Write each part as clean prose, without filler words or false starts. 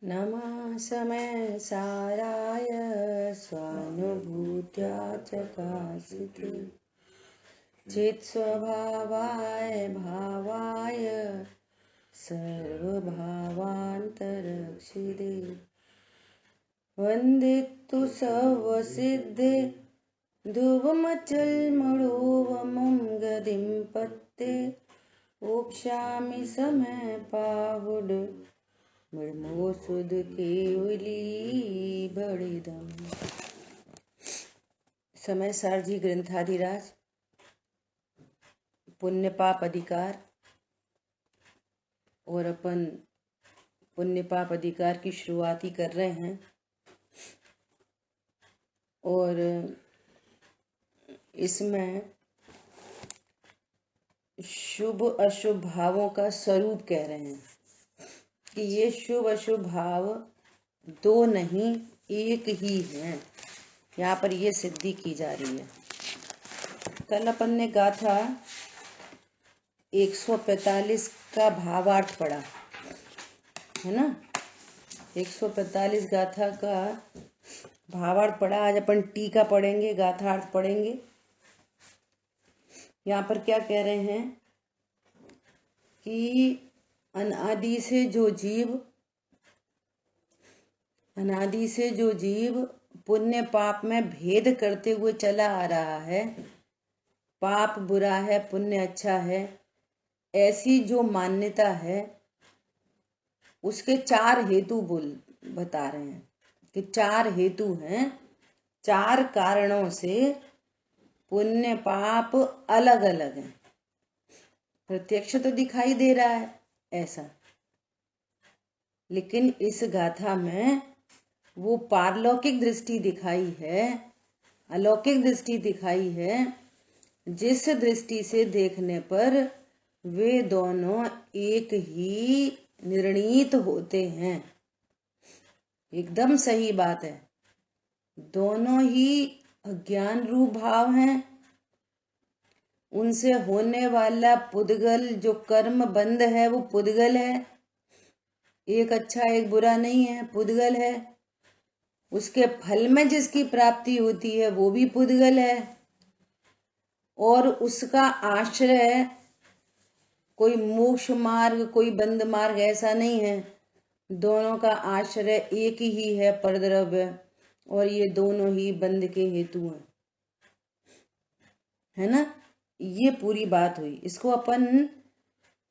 नमः समय साराय स्वानुभूत्या चकासिते चित्स्वभावाय भावाय सर्वभावान्तरक्षिते वन्दितु सर्वसिद्धे ध्रुवमचलमणोवमं गतिं पत्ते ओक्ष्यामि समय पाहुड मृमो सुध केवली बड़िदम। समय सारजी ग्रंथाधिराज पुण्य पाप अधिकार, और अपन पुण्य पाप अधिकार की शुरुआत ही कर रहे हैं। और इसमें शुभ अशुभ भावों का स्वरूप कह रहे हैं कि ये शुभ अशुभ भाव दो नहीं एक ही हैं। यहाँ पर ये सिद्धि की जा रही है। कल अपन ने गाथा 145 का भावार्थ पढ़ा है ना। 145 गाथा का भावार्थ पढ़ा। आज अपन टीका पढ़ेंगे, गाथार्थ पढ़ेंगे। यहाँ पर क्या कह रहे हैं कि अनादि से जो जीव पुण्य पाप में भेद करते हुए चला आ रहा है, पाप बुरा है पुण्य अच्छा है, ऐसी जो मान्यता है उसके चार हेतु बता रहे हैं कि चार हेतु हैं। चार कारणों से पुण्य पाप अलग अलग हैं। प्रत्यक्ष तो दिखाई दे रहा है ऐसा, लेकिन इस गाथा में वो पारलौकिक दृष्टि दिखाई है, अलौकिक दृष्टि दिखाई है, जिस दृष्टि से देखने पर वे दोनों एक ही निर्णीत होते हैं। एकदम सही बात है। दोनों ही अज्ञान रूप भाव हैं। उनसे होने वाला पुद्गल जो कर्म बंध है वो पुद्गल है। एक अच्छा एक बुरा नहीं है, पुद्गल है। उसके फल में जिसकी प्राप्ति होती है वो भी पुद्गल है। और उसका आश्रय कोई मोक्ष मार्ग कोई बंध मार्ग ऐसा नहीं है। दोनों का आश्रय एक ही है, परद्रव्य, और ये दोनों ही बंध के हेतु हैं, है ना। ये पूरी बात हुई। इसको अपन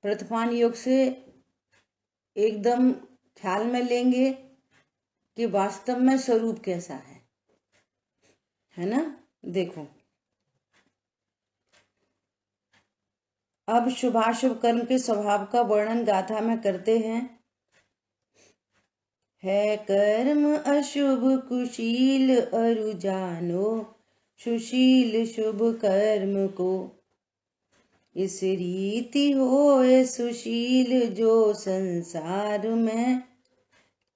प्रथमान योग से एकदम ख्याल में लेंगे कि वास्तव में स्वरूप कैसा है ना। देखो, अब शुभाशुभ कर्म के स्वभाव का वर्णन गाथा में करते हैं। है कर्म अशुभ कुशील अरु जानो, सुशील शुभ कर्म को इस रीति होए सुशील जो संसार में।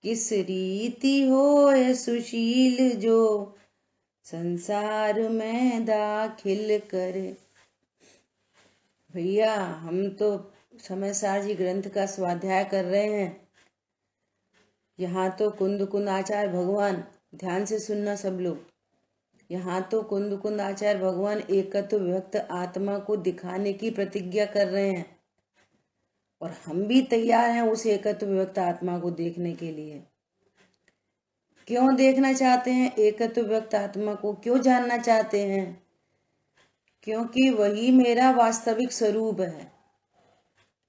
किस रीति होए सुशील जो संसार में दाखिल करे। भैया हम तो समय सारजी ग्रंथ का स्वाध्याय कर रहे हैं। यहाँ तो कुंद आचार्य भगवान, ध्यान से सुनना सब लोग, यहाँ तो कुंद आचार्य भगवान एकत्व विभक्त आत्मा को दिखाने की प्रतिज्ञा कर रहे हैं, और हम भी तैयार हैं उस एकत्व विभक्त आत्मा को देखने के लिए। क्यों देखना चाहते हैं एकत्व विभक्त आत्मा को, क्यों जानना चाहते हैं? क्योंकि वही मेरा वास्तविक स्वरूप है,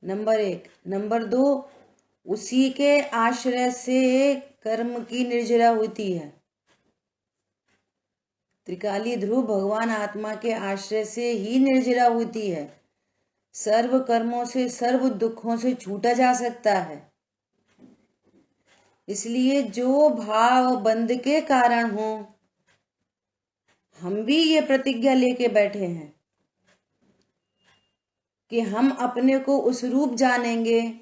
नंबर एक। नंबर दो, उसी के आश्रय से कर्म की निर्जरा होती है। त्रिकाली ध्रुव भगवान आत्मा के आश्रय से ही निर्जरा होती है। सर्व कर्मों से सर्व दुखों से छूटा जा सकता है। इसलिए जो भाव बंध के कारण हो, हम भी ये प्रतिज्ञा लेके बैठे हैं कि हम अपने को उस रूप जानेंगे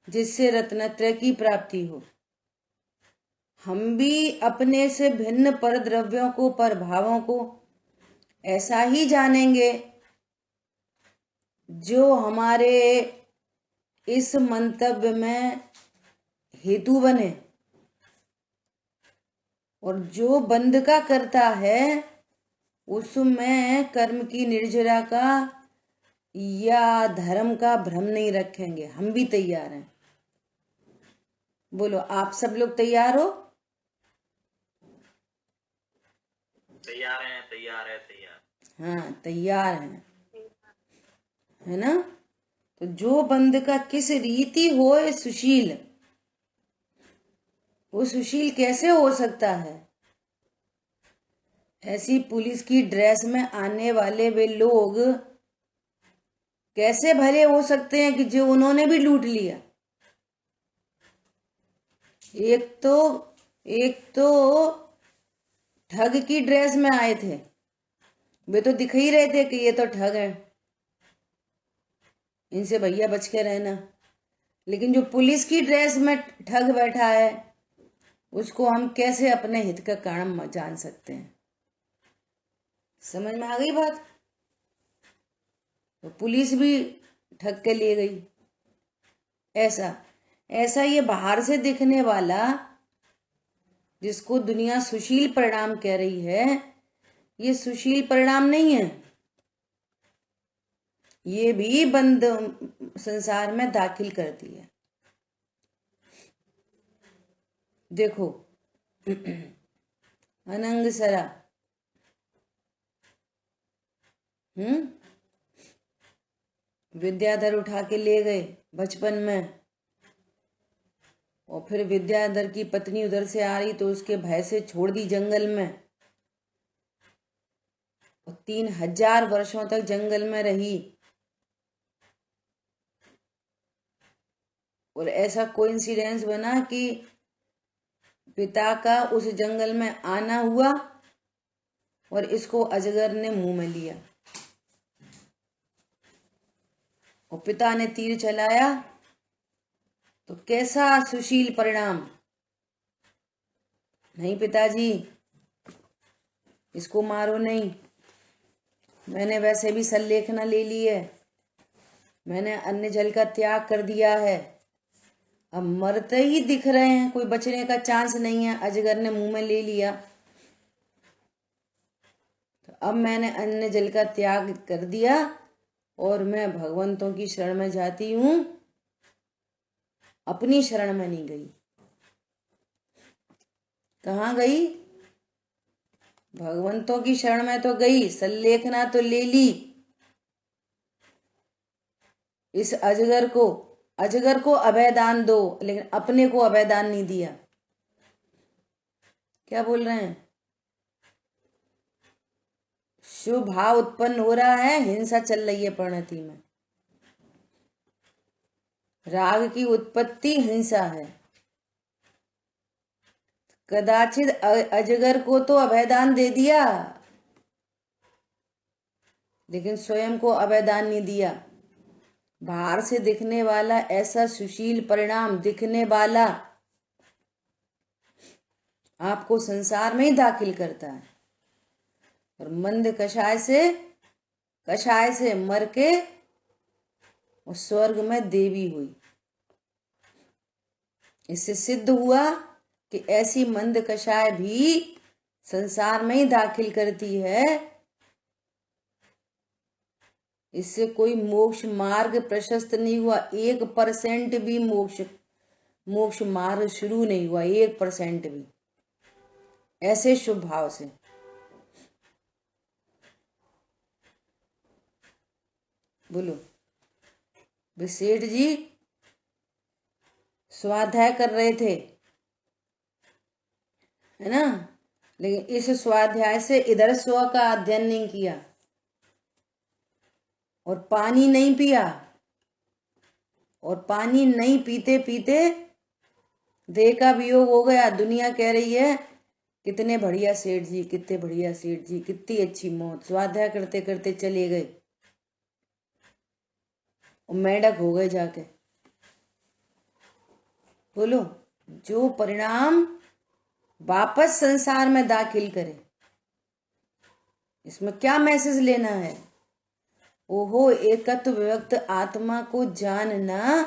जिससे रत्नत्रय की प्राप्ति हो। हम भी अपने से भिन्न पर द्रव्यों को, पर भावों को ऐसा ही जानेंगे जो हमारे इस मंतव्य में हेतु बने। और जो बंद का करता है उसमें कर्म की निर्जरा का या धर्म का भ्रम नहीं रखेंगे। हम भी तैयार हैं। बोलो, आप सब लोग तैयार हो? तैयार है, तैयार है, तैयार। हाँ, तैयार हैं, है ना? तो जो बंद का किस रीति होए सुशील, वो सुशील कैसे हो सकता है? ऐसी पुलिस की ड्रेस में आने वाले वे लोग कैसे भले हो सकते हैं कि जो उन्होंने भी लूट लिया। एक तो ठग की ड्रेस में आए थे, वे तो दिख ही रहे थे कि ये तो ठग है, इनसे भैया बच के रहना। लेकिन जो पुलिस की ड्रेस में ठग बैठा है उसको हम कैसे अपने हित का कारण जान सकते हैं? समझ में आ गई बात? तो पुलिस भी ठग के ले गई। ऐसा ऐसा ये बाहर से दिखने वाला जिसको दुनिया सुशील परिणाम कह रही है, ये सुशील परिणाम नहीं है। ये भी बंद संसार में दाखिल करती है। देखो, अनंग सरा, विद्याधर उठा के ले गए बचपन में, और फिर विद्याधर की पत्नी उधर से आ रही तो उसके भय से छोड़ दी जंगल में, और 3000 वर्षों तक जंगल में रही। और ऐसा कोइंसिडेंस बना कि पिता का उस जंगल में आना हुआ और इसको अजगर ने मुंह में लिया, और पिता ने तीर चलाया। तो कैसा सुशील परिणाम! नहीं पिताजी, इसको मारो नहीं, मैंने वैसे भी सल्लेखना ले ली है, मैंने अन्न जल का त्याग कर दिया है, अब मरते ही दिख रहे हैं, कोई बचने का चांस नहीं है, अजगर ने मुंह में ले लिया, तो अब मैंने अन्न जल का त्याग कर दिया और मैं भगवंतों की शरण में जाती हूं, अपनी शरण में नहीं गई। कहाँ गई? भगवंतों की शरण में तो गई, सल्लेखना तो ले ली। इस अजगर को अभयदान दो, लेकिन अपने को अभयदान नहीं दिया। क्या बोल रहे हैं? शुभ भाव उत्पन्न हो रहा है, हिंसा चल रही है परिणति में। राग की उत्पत्ति हिंसा है। कदाचित अजगर को तो अभयदान दे दिया, लेकिन स्वयं को अभयदान नहीं दिया। बाहर से दिखने वाला ऐसा सुशील परिणाम दिखने वाला आपको संसार में ही दाखिल करता है, और मंद कषाय से मर के उस स्वर्ग में देवी हुई। इससे सिद्ध हुआ कि ऐसी मंद कषाय भी संसार में ही दाखिल करती है। इससे कोई मोक्ष मार्ग प्रशस्त नहीं हुआ, 1% भी मोक्ष मार्ग शुरू नहीं हुआ, 1% भी, ऐसे शुभ भाव से। बोलो, सेठ जी स्वाध्याय कर रहे थे, है ना, लेकिन इस स्वाध्याय से इधर स्व का अध्ययन नहीं किया और पानी नहीं पिया, और पानी नहीं पीते पीते देह का वियोग हो गया। दुनिया कह रही है कितने बढ़िया सेठ जी, कितने बढ़िया सेठ जी, कितनी अच्छी मौत, स्वाध्याय करते करते चले गए और मेंढक हो गए जाके। बोलो, जो परिणाम वापस संसार में दाखिल करे, इसमें क्या मैसेज लेना है? ओहो, एकत्व विभक्त आत्मा को जानना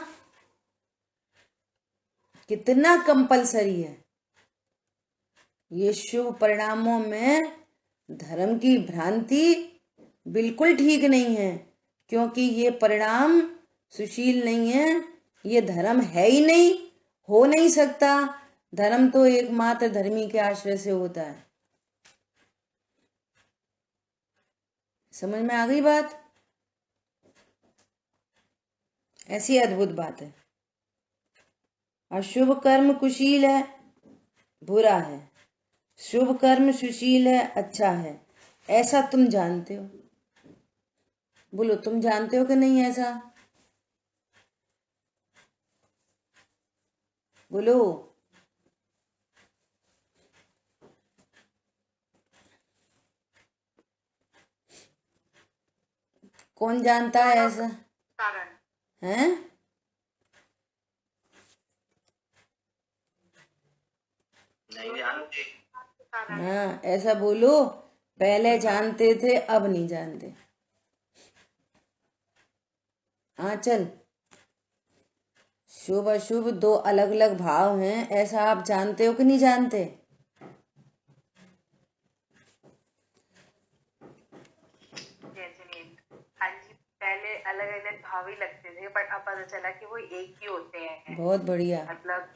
कितना कंपलसरी है। ये शुभ परिणामों में धर्म की भ्रांति बिल्कुल ठीक नहीं है, क्योंकि ये परिणाम सुशील नहीं है, ये धर्म है ही नहीं, हो नहीं सकता। धर्म तो एकमात्र धर्मी के आश्रय से होता है। समझ में आ गई बात? ऐसी अद्भुत बात है। अशुभ कर्म कुशील है, बुरा है। शुभ कर्म सुशील है, अच्छा है। ऐसा तुम जानते हो? बोलो, तुम जानते हो कि नहीं ऐसा? बोलो। कौन जानता है ऐसा? हैं? नहीं जानते। हाँ, ऐसा बोलो, पहले जानते थे अब नहीं जानते। हाँ चल, शुभ अशुभ दो अलग अलग भाव हैं, ऐसा आप जानते हो कि नहीं जानते? हाँ जी, पहले अलग अलग भाव ही लगते थे, बट अब पता चला कि वो एक ही होते हैं। बहुत बढ़िया। मतलब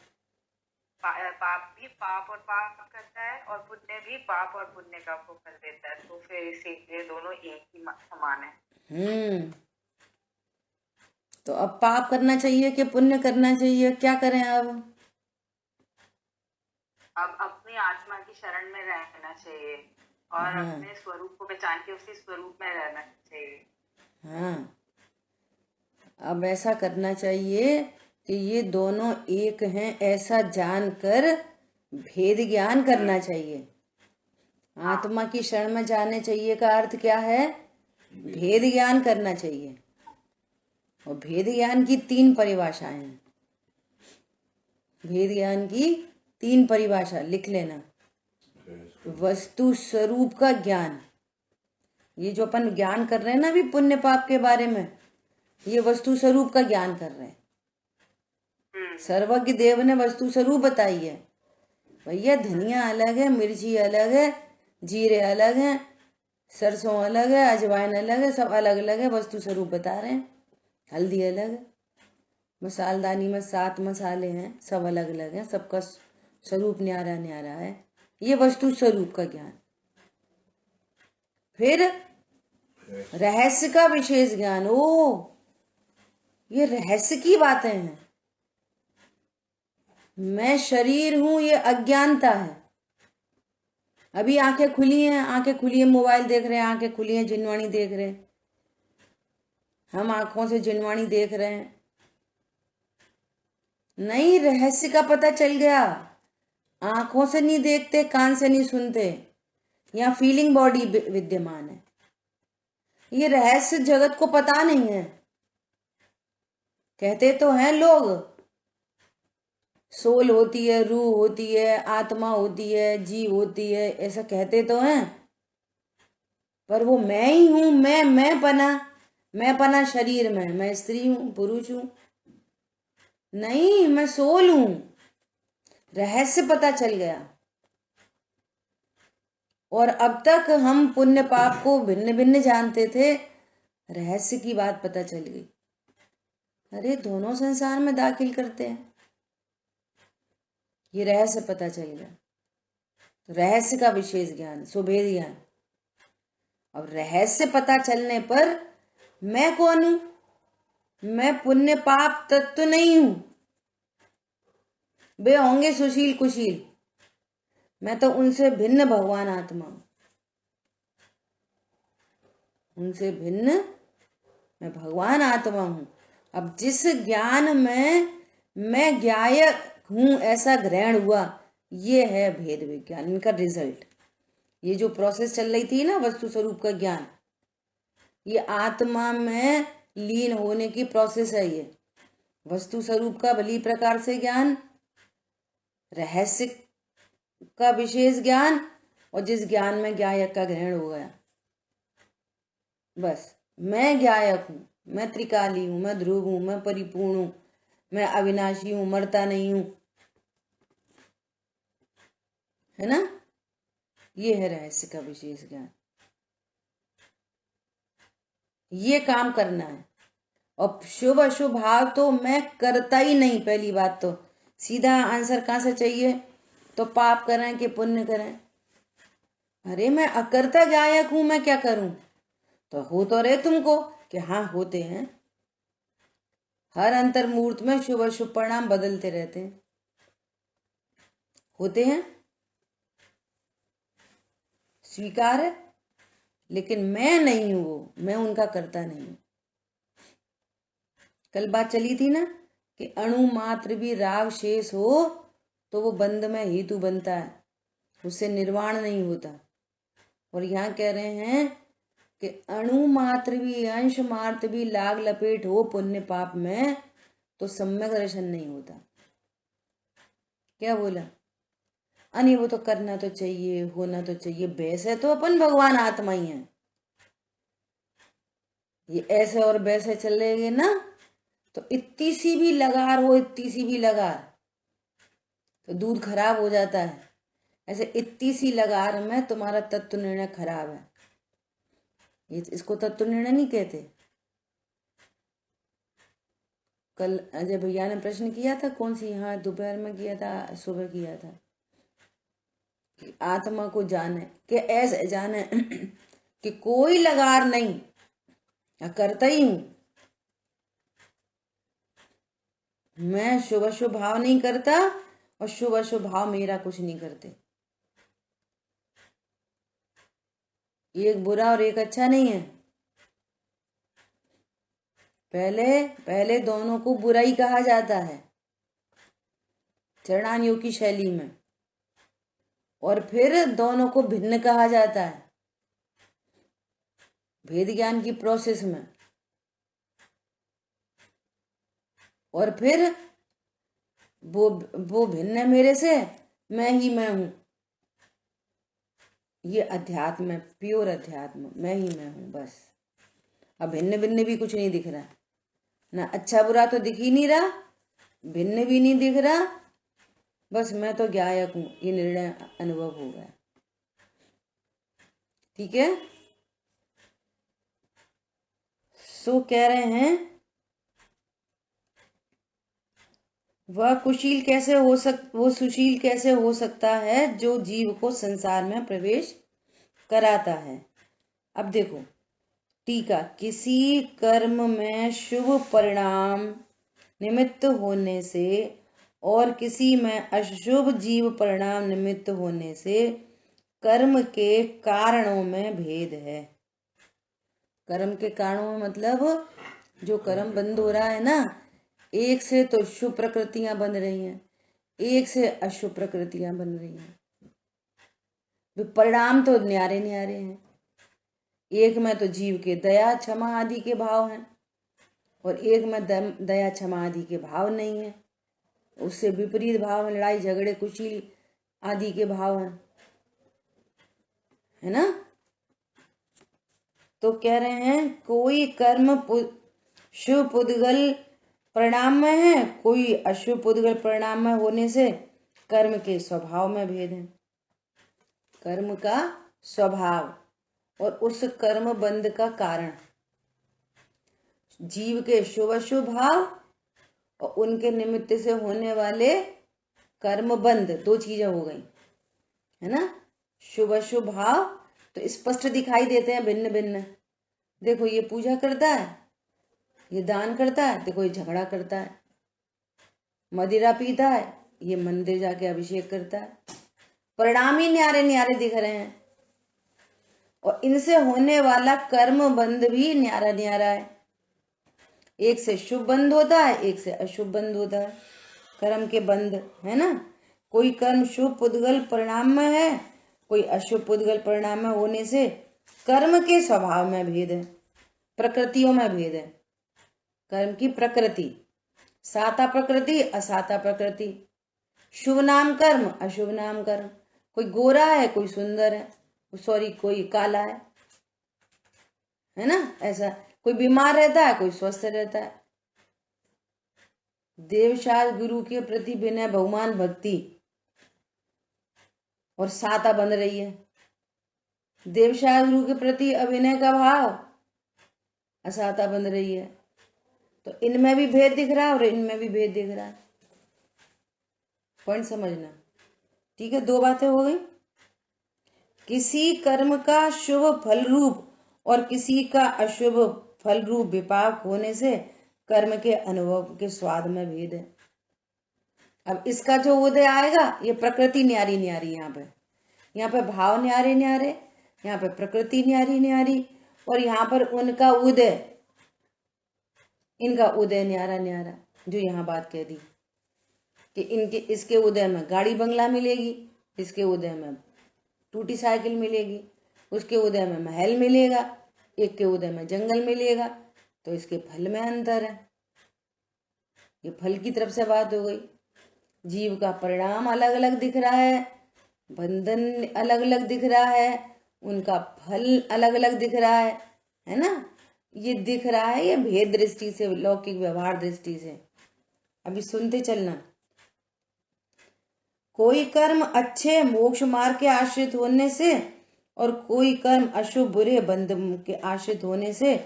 पाप भी पाप और पाप करता है, और पुण्य भी पाप और पुण्य का वो कर देता है, तो फिर इसीलिए दोनों एक ही समान है। तो अब पाप करना चाहिए कि पुण्य करना चाहिए? क्या करें अब? अब अपनी आत्मा की शरण में रहना चाहिए और अपने स्वरूप को पहचान के उसी स्वरूप में रहना चाहिए। हाँ, अब ऐसा करना चाहिए कि ये दोनों एक हैं, ऐसा जानकर भेद ज्ञान करना चाहिए। आत्मा की शरण में जाने चाहिए का अर्थ क्या है? भेद ज्ञान करना चाहिए। और भेद ज्ञान की 3 परिभाषाएं हैं। भेद ज्ञान की 3 परिभाषा लिख लेना। वस्तु स्वरूप का ज्ञान, ये जो अपन ज्ञान कर रहे हैं ना अभी पुण्य पाप के बारे में, ये वस्तु स्वरूप का ज्ञान कर रहे हैं। सर्वज्ञ देव ने वस्तु स्वरूप बताई है। भैया धनिया अलग है, मिर्ची अलग है, जीरे अलग हैं, सरसों अलग है, अजवाइन अलग है, सब अलग अलग है, वस्तु स्वरूप बता रहे हैं। हल्दी अलग है, मसालदानी में 7 मसाले हैं, सब अलग अलग हैं, सबका स्वरूप न्यारा न्यारा है। ये वस्तु स्वरूप का ज्ञान। फिर रहस्य का विशेष ज्ञान। ओ, ये रहस्य की बातें हैं। मैं शरीर हूं, ये अज्ञानता है। अभी आंखें खुली हैं, आंखें खुली है, मोबाइल देख रहे हैं, आंखें खुली हैं, जिनवाणी देख रहे हैं, हम आंखों से जिनवाणी देख रहे हैं। नहीं, रहस्य का पता चल गया। आंखों से नहीं देखते, कान से नहीं सुनते, यहाँ फीलिंग बॉडी विद्यमान है। ये रहस्य जगत को पता नहीं है। कहते तो हैं लोग, सोल होती है, रूह होती है, आत्मा होती है, जीव होती है, ऐसा कहते तो हैं, पर वो मैं ही हूं। मैं पना शरीर में, मैं स्त्री हूं, पुरुष हूं, नहीं, मैं सोल हूं। रहस्य पता चल गया। और अब तक हम पुण्य पाप को भिन्न भिन्न जानते थे, रहस्य की बात पता चल गई। अरे दोनों संसार में दाखिल करते हैं, ये रहस्य पता चल गया। रहस्य का विशेष ज्ञान, सुभेद ज्ञान। अब रहस्य पता चलने पर मैं कौन हूं? मैं पुण्य पाप तत्व नहीं हूं। वे होंगे सुशील कुशील, मैं तो उनसे भिन्न भगवान आत्मा हूं। उनसे भिन्न मैं भगवान आत्मा हूं। अब जिस ज्ञान में मैं ज्ञायक हूं ऐसा ग्रहण हुआ, ये है भेद विज्ञान, इनका रिजल्ट। ये जो प्रोसेस चल रही थी ना वस्तु स्वरूप का ज्ञान, ये आत्मा में लीन होने की प्रोसेस है। ये वस्तु स्वरूप का भली प्रकार से ज्ञान, रहस्य का विशेष ज्ञान, और जिस ज्ञान में ज्ञायक का ग्रहण हो गया। बस मैं ज्ञायक हूं, मैं त्रिकाली हूं, मैं ध्रुव हूं, मैं परिपूर्ण हूं, मैं अविनाशी हूं, मरता नहीं हूं, है ना? ये है रहस्य का विशेष ज्ञान। ये काम करना है। और शुभ अशुभ भाव तो मैं करता ही नहीं। पहली बात तो सीधा आंसर कहाँ से चाहिए? तो पाप करें कि पुण्य करें? अरे मैं अकर्ता गायक हूं, मैं क्या करूं? तो हो तो रहे तुमको कि हाँ होते हैं। हर अंतर मुहूर्त में शुभ अशुभ परिणाम बदलते रहते हैं, होते हैं, स्वीकार है। लेकिन मैं नहीं हूं वो, मैं उनका करता नहीं हूं। कल बात चली थी ना कि अणु मात्र भी राग शेष हो तो वो बंध में हेतु बनता है, उससे निर्वाण नहीं होता। और यहाँ कह रहे हैं कि अणु मात्र भी, अंश मात्र भी लाग लपेट हो पुण्य पाप में तो सम्यक दर्शन नहीं होता। क्या बोला? अरे वो तो करना तो चाहिए, होना तो चाहिए। वैसे तो अपन भगवान आत्मा ही है। ये ऐसे और वैसे चलेंगे ना तो इतनी सी भी लगार हो, इतनी सी भी लगार तो दूध खराब हो जाता है। ऐसे इतनी सी लगार में तुम्हारा तत्व निर्णय खराब है। इसको तत्व निर्णय नहीं कहते। कल अजय भैया ने प्रश्न किया था, कौन सी, हाँ दोपहर में किया था, सुबह किया था, कि आत्मा को जाने कि ऐसे जाने कि कोई लगार नहीं, करता ही हूं मैं। शुभ अशुभ भाव नहीं करता और शुभ अशुभ भाव मेरा कुछ नहीं करते। एक बुरा और एक अच्छा नहीं है। पहले दोनों को बुराई कहा जाता है चरणान योग की शैली में, और फिर दोनों को भिन्न कहा जाता है भेद ज्ञान की प्रोसेस में। और फिर वो भिन्न है मेरे से, मैं ही मैं हूं। ये अध्यात्म है, प्योर अध्यात्म, मैं ही मैं हूं बस। अब भिन्न भिन्न भी कुछ नहीं दिख रहा ना, अच्छा बुरा तो दिख ही नहीं रहा, भिन्न भी नहीं दिख रहा, बस मैं तो ज्ञायक हूं। ये निर्णय अनुभव हो गया। ठीक है। सो कह रहे हैं वो सुशील कैसे हो सकता है जो जीव को संसार में प्रवेश कराता है। अब देखो टीका, किसी कर्म में शुभ परिणाम निमित्त होने से और किसी में अशुभ जीव परिणाम निमित्त होने से कर्म के कारणों में भेद है। कर्म के कारणों में मतलब जो कर्म बंद हो रहा है ना, एक से तो शुभ प्रकृतियां बन रही हैं, एक से अशुभ प्रकृतियां बन रही हैं। परिणाम तो न्यारे न्यारे हैं। एक में तो जीव के दया क्षमा आदि के भाव हैं और एक में दया क्षमा आदि के भाव नहीं है। उससे विपरीत भाव में लड़ाई झगड़े कुशील आदि के भाव हैं, है ना। तो कह रहे हैं कोई कर्म शुभ पुद्गल परिणाम में है, कोई अशुभ पुद्गल परिणाम में होने से कर्म के स्वभाव में भेद है। कर्म का स्वभाव और उस कर्म बंध का कारण, जीव के शुभ अशुभ भाव और उनके निमित्त से होने वाले कर्म बंध, दो चीजें हो गई, है ना। शुभ अशुभ भाव तो स्पष्ट दिखाई देते हैं भिन्न भिन्न। देखो ये पूजा करता है, ये दान करता है, देखो ये झगड़ा करता है, मदिरा पीता है, ये मंदिर जाके अभिषेक करता है। परिणाम ही न्यारे न्यारे दिख रहे हैं और इनसे होने वाला कर्म बंध भी न्यारा न्यारा है। एक से शुभ बंध होता है, एक से अशुभ बंध होता है, कर्म के बंध, है ना। कोई कर्म शुभ पुद्गल परिणाम में है, कोई अशुभ पुद्गल परिणाम में होने से कर्म के स्वभाव में भेद है, प्रकृतियों में भेद है। कर्म की प्रकृति, साता प्रकृति असाता प्रकृति, शुभ नाम कर्म अशुभ नाम कर्म, कोई गोरा है कोई सुंदर है, सॉरी कोई काला है ना। ऐसा कोई बीमार रहता है कोई स्वस्थ रहता है। देवशास्त्र गुरु के प्रति विनय बहुमान भक्ति और साता बन रही है, देवशास्त्रु के प्रति अभिनय का भाव, असाता बन रही है। तो इनमें भी भेद दिख रहा है और इनमें भी भेद दिख रहा है। पॉइंट समझना, ठीक है। दो बातें हो गई। किसी कर्म का शुभ फल रूप और किसी का अशुभ फल रूप विपाक होने से कर्म के अनुभव के स्वाद में भेद है। अब इसका जो उदय आएगा, ये प्रकृति न्यारी न्यारी, यहाँ पे भाव न्यारे न्यारे, यहाँ पे प्रकृति न्यारी न्यारी, और यहाँ पर उनका उदय, इनका उदय न्यारा न्यारा। जो यहाँ बात कह दी कि इनके इसके उदय में गाड़ी बंगला मिलेगी, इसके उदय में टूटी साइकिल मिलेगी, उसके उदय में महल मिलेगा, एक के उदय में जंगल मिलेगा। तो इसके फल में अंतर है। ये फल की तरफ से बात हो गई। जीव का परिणाम अलग अलग दिख रहा है, बंधन अलग अलग दिख रहा है, उनका फल अलग अलग दिख रहा है ना। ये दिख रहा है, ये भेद दृष्टि से, लौकिक व्यवहार दृष्टि से। अभी सुनते चलना। कोई कर्म अच्छे मोक्ष मार्ग के आश्रित होने से और कोई कर्म अशुभ बुरे बंध के आश्रित होने से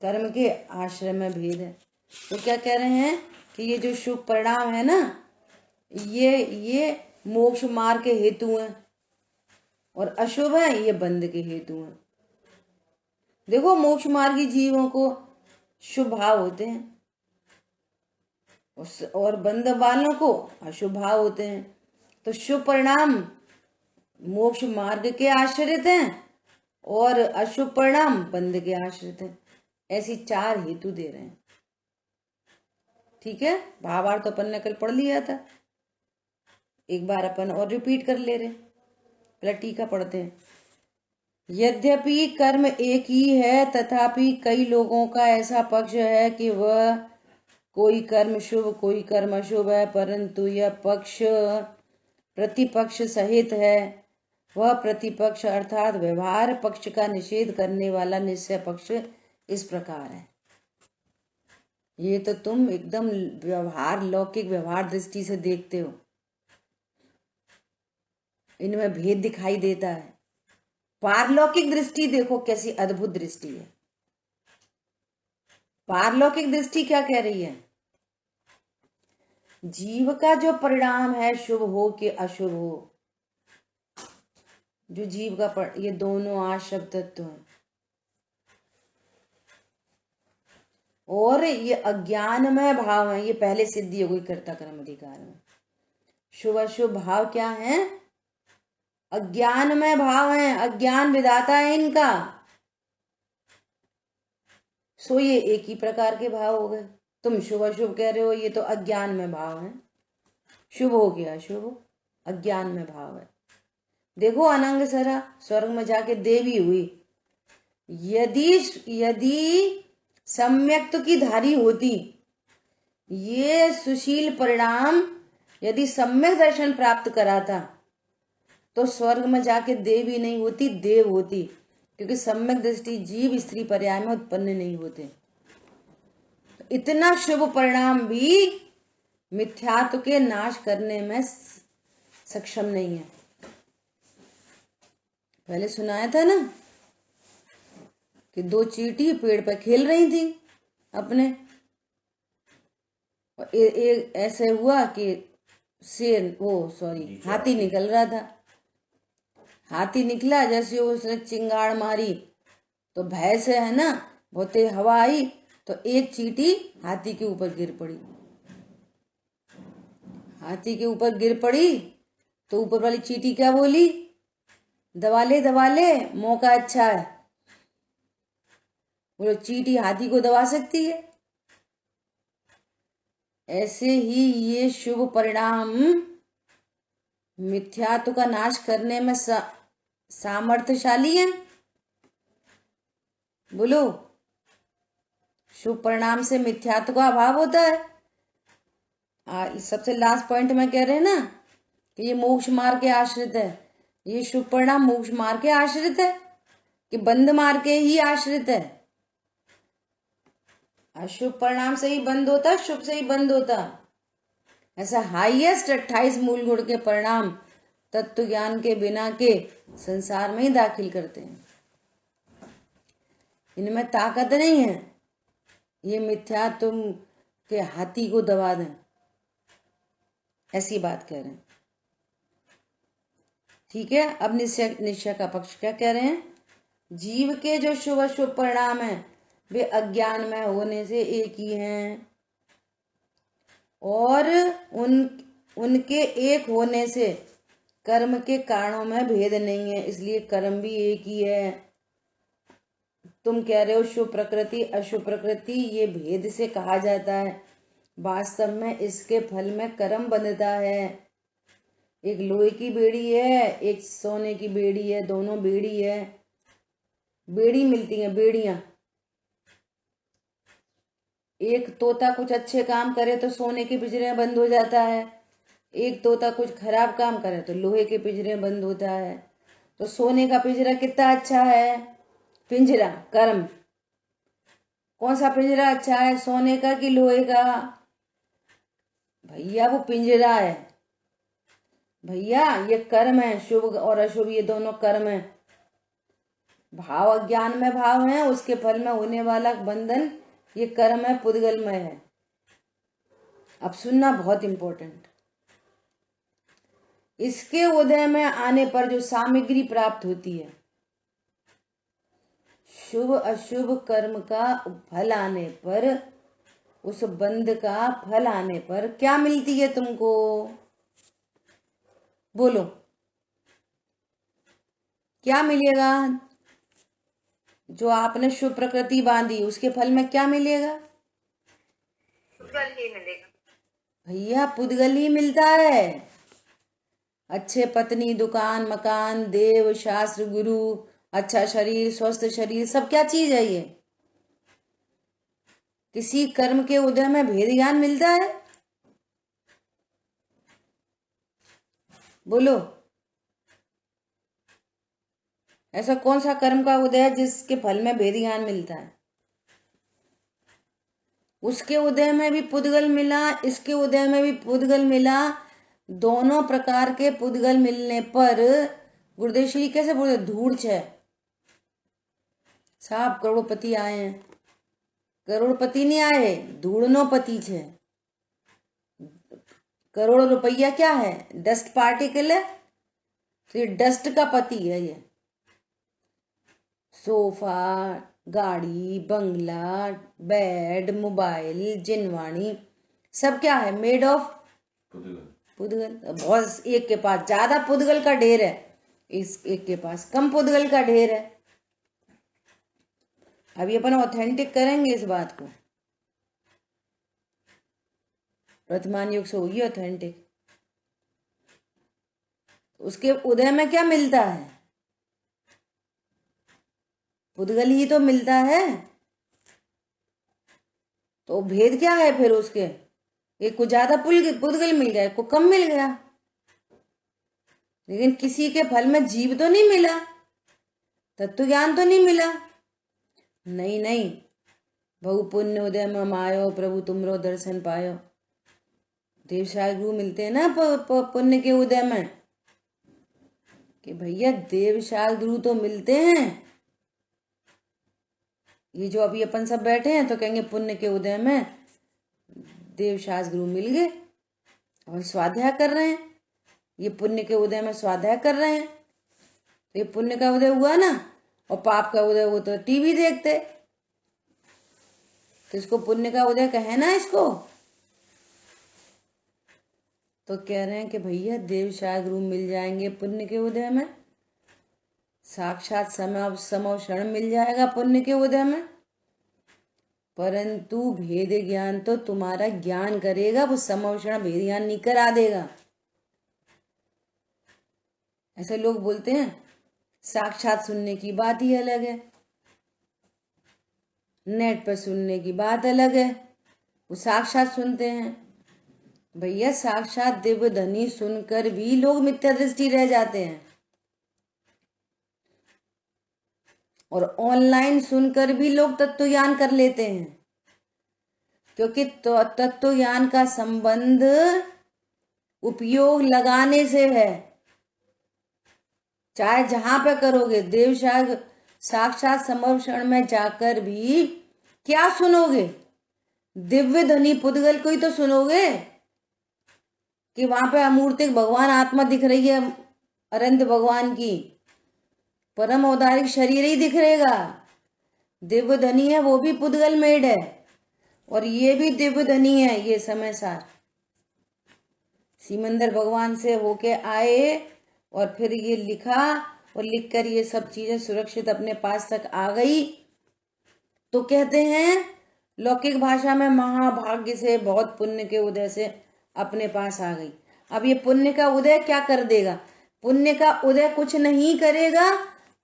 कर्म के आश्रय में भेद है। तो क्या कह रहे हैं कि ये जो शुभ परिणाम है ना, ये मोक्ष मार्ग के हेतु हैं, और अशुभ है ये बंध के हेतु हैं। देखो, मोक्ष मार्गी जीवों को शुभ भाव होते हैं और बंध वालों को अशुभ भाव होते हैं। तो शुभ परिणाम मोक्ष मार्ग के आश्रित हैं और अशुभ परिणाम बंध के आश्रित हैं। ऐसी चार हेतु दे रहे हैं, ठीक है। भावार्थ तो अपन ने कल पढ़ लिया था, एक बार अपन और रिपीट कर ले रहे। पहले टीका पढ़ते हैं। यद्यपि कर्म एक ही है, तथापि कई लोगों का ऐसा पक्ष है कि वह कोई कर्म शुभ कोई कर्म अशुभ है, परंतु यह पक्ष प्रतिपक्ष सहित है। वह प्रतिपक्ष अर्थात व्यवहार पक्ष का निषेध करने वाला निश्चय पक्ष इस प्रकार है। ये तो तुम एकदम व्यवहार, लौकिक व्यवहार दृष्टि से देखते हो, इनमें भेद दिखाई देता है। पारलौकिक दृष्टि देखो कैसी अद्भुत दृष्टि है। पारलौकिक दृष्टि क्या कह रही है? जीव का जो परिणाम है, शुभ हो कि अशुभ हो, जो जीव का ये दोनों आश्रव तत्व हैं, और ये अज्ञान में भाव है। ये पहले सिद्धि हो गई कर्ता कर्म अधिकार में। शुभ अशुभ भाव क्या है? अज्ञान में भाव है, अज्ञान विधाता है इनका। सो ये एक ही प्रकार के भाव हो गए। तुम शुभ अशुभ कह रहे हो, ये तो अज्ञान में भाव है। शुभ हो गया अशुभ, अज्ञान में भाव है। देखो, अनंग सरा स्वर्ग में जाके देवी हुई। यदि सम्यक्त की धारी होती, ये सुशील परिणाम यदि सम्यक दर्शन प्राप्त कराता, तो स्वर्ग में जाके देवी नहीं होती, देव होती। क्योंकि सम्यक दृष्टि जीव स्त्री पर्याय में उत्पन्न नहीं होते। इतना शुभ परिणाम भी मिथ्यात्व के नाश करने में सक्षम नहीं है। पहले सुनाया था ना कि दो चींटी पेड़ पर खेल रही थी अपने, और एक ऐसे हुआ कि हाथी निकल रहा था। हाथी निकला, जैसे उसने चिंगाड़ मारी तो भय से, है ना, बहुत हवा आई तो एक चींटी हाथी के ऊपर गिर पड़ी। हाथी के ऊपर गिर पड़ी तो ऊपर वाली चींटी क्या बोली? दबा ले, मौका अच्छा है। बोलो, चींटी हाथी को दबा सकती है? ऐसे ही ये शुभ परिणाम मिथ्यात्व का नाश करने में सामर्थ्यशाली है। बोलो, शुभ परिणाम से मिथ्यात्व का अभाव होता है। सबसे लास्ट पॉइंट में कह रहे हैं ना कि ये मोक्ष मार्ग के आश्रित है। ये शुभ परिणाम मोक्ष मार्ग के आश्रित है कि बंध मार्ग के ही आश्रित है? अशुभ परिणाम से ही बंद होता, शुभ से ही बंद होता। ऐसा हाईएस्ट 28 मूल गुण के परिणाम तत्व ज्ञान के बिना के संसार में ही दाखिल करते हैं। इनमें ताकत नहीं है, ये मिथ्या तुम के हाथी को दबा दें, ऐसी बात कह रहे हैं। ठीक है, अब निश्चय का पक्ष क्या कह रहे हैं? जीव के जो शुभ अशुभ परिणाम है वे अज्ञान में होने से एक ही हैं, और उनके एक होने से कर्म के कारणों में भेद नहीं है, इसलिए कर्म भी एक ही है। तुम कह रहे हो शुभ प्रकृति अशुभ प्रकृति, ये भेद से कहा जाता है, वास्तव में इसके फल में कर्म बंधता है। एक लोहे की बेड़ी है, एक सोने की बेड़ी है, दोनों बेड़ी है, बेड़ी मिलती है, बेड़ियां। एक तोता कुछ अच्छे काम करे तो सोने के पिंजरे में बंद हो जाता है, एक तोता कुछ खराब काम करे तो लोहे के पिंजरे में बंद होता है। तो सोने का पिंजरा कितना अच्छा है? पिंजरा कर्म। कौन सा पिंजरा अच्छा है, सोने का कि लोहे का? भैया वो पिंजरा है भैया, ये कर्म है, शुभ और अशुभ ये दोनों कर्म है। भाव अज्ञान में भाव है, उसके फल में होने वाला बंधन ये कर्म है, पुद्गलमय है। अब सुनना, बहुत इंपॉर्टेंट। इसके उदय में आने पर जो सामग्री प्राप्त होती है, शुभ अशुभ कर्म का फल आने पर, उस बंध का फल आने पर क्या मिलती है तुमको? बोलो, क्या मिलेगा? जो आपने शुभ प्रकृति बांधी उसके फल में क्या मिलेगा? पुद्गल ही मिलेगा भैया, पुद्गल ही मिलता है। अच्छे पत्नी, दुकान, मकान, देव, शास्त्र, गुरु, अच्छा शरीर, स्वस्थ शरीर, सब क्या चीज है ये? किसी कर्म के उदय में भेद ज्ञान मिलता है? बोलो, ऐसा कौन सा कर्म का उदय है जिसके फल में भेद ज्ञान मिलता है? उसके उदय में भी पुद्गल मिला, इसके उदय में भी पुद्गल मिला। दोनों प्रकार के पुद्गल मिलने पर गुरुदेव श्री कैसे बोले? धूड़ छे साहब, करोड़पति आए हैं। करोड़पति नहीं आए, धूड़नोपति छे। करोड़ रुपया क्या है? डस्ट पार्टिकल है, तो ये डस्ट का पति है। ये सोफा, गाड़ी, बंगला, बेड, मोबाइल, जिनवाणी, सब क्या है? मेड ऑफ पुद्गल। बहुत, एक के पास ज्यादा पुद्गल का ढेर है, इस एक के पास कम पुद्गल का ढेर है। अभी अपन ऑथेंटिक करेंगे इस बात को, वर्तमान युग से होगी ऑथेंटिक। उसके उदय में क्या मिलता है? पुद्गल ही तो मिलता है। तो भेद क्या है फिर उसके? एक को ज्यादा पुद्गल मिल गया, एक को कम मिल गया, लेकिन किसी के फल में जीव तो नहीं मिला, तत्व ज्ञान तो नहीं मिला। नहीं नहीं, बहु पुण्य उदय में मायो, प्रभु तुमरो दर्शन पायो। देवशाह गुरु मिलते हैं ना पुण्य के उदय में, कि भैया देवशाह गुरु तो मिलते हैं। ये जो अभी अपन सब बैठे हैं तो कहेंगे पुण्य के उदय में देवशाह गुरु मिल गए और स्वाध्याय कर रहे हैं। ये पुण्य के उदय में स्वाध्याय कर रहे हैं, तो ये पुण्य का उदय हुआ ना, और पाप का उदय वो तो टीवी देखते, तो इसको पुण्य का उदय कहे ना इसको। तो कह रहे हैं कि भैया देवशाह गुरु मिल जाएंगे पुण्य के उदय में, साक्षात समय क्षण मिल जाएगा पुण्य के उदय में, परंतु भेद ज्ञान तो तुम्हारा ज्ञान करेगा, वो समय क्षण भेद ज्ञान नहीं करा देगा। ऐसे लोग बोलते हैं, साक्षात सुनने की बात ही अलग है, नेट पर सुनने की बात अलग है, वो साक्षात सुनते हैं। भैया साक्षात दिव्य धनी सुनकर भी लोग मिथ्या दृष्टि रह जाते हैं, और ऑनलाइन सुनकर भी लोग तत्व ज्ञान कर लेते हैं, क्योंकि तत्व ज्ञान का संबंध उपयोग लगाने से है। चाहे जहां पे करोगे, देवशाह साक्षात समर्पण में जाकर भी क्या सुनोगे? दिव्य ध्वनि पुद्गल को ही तो सुनोगे कि वहां पे अमूर्तिक भगवान आत्मा दिख रही है, अनंत भगवान की परम औदारिक शरीर ही दिख रहेगा। दिव्य ध्वनि है वो भी पुद्गल मेड है और ये भी दिव्य ध्वनि है। ये समय सार सिमंदर भगवान से होके आए और फिर ये लिखा और लिखकर ये सब चीजें सुरक्षित अपने पास तक आ गई तो कहते हैं लौकिक भाषा में महाभाग्य से, बहुत पुण्य के उदय से अपने पास आ गई। अब ये पुण्य का उदय क्या कर देगा? पुण्य का उदय कुछ नहीं करेगा,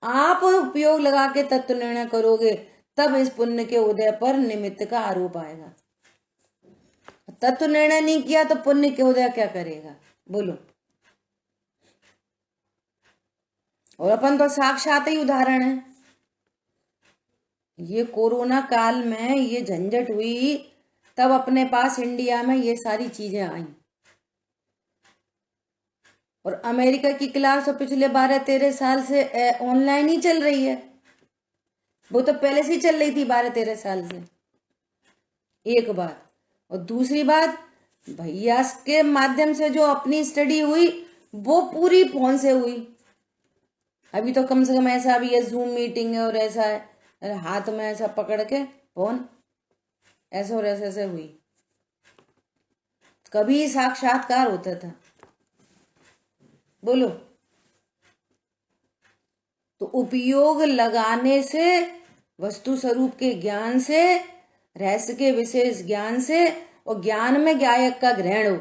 आप उपयोग लगा के तत्व निर्णय करोगे तब इस पुण्य के उदय पर निमित्त का आरोप आएगा। तत्व निर्णय नहीं किया तो पुण्य के उदय क्या करेगा? बोलो। और अपन तो साक्षात ही उदाहरण है। ये कोरोना काल में ये झंझट हुई तब अपने पास इंडिया में ये सारी चीजें आई और अमेरिका की क्लास तो पिछले 12-13 साल से ऑनलाइन ही चल रही है। वो तो पहले से ही चल रही थी 12-13 साल से। एक बात। और दूसरी बात, भैया के माध्यम से जो अपनी स्टडी हुई वो पूरी फोन से हुई। अभी तो कम से कम ऐसा भी है, जूम मीटिंग है और ऐसा है, हाथ में ऐसा पकड़ के फोन ऐसे और ऐसे हुई। कभी साक्षात्कार होता था? बोलो। तो उपयोग लगाने से, वस्तु स्वरूप के ज्ञान से, रहस्य के विशेष ज्ञान से और ज्ञान में गायक का ग्रहण हो।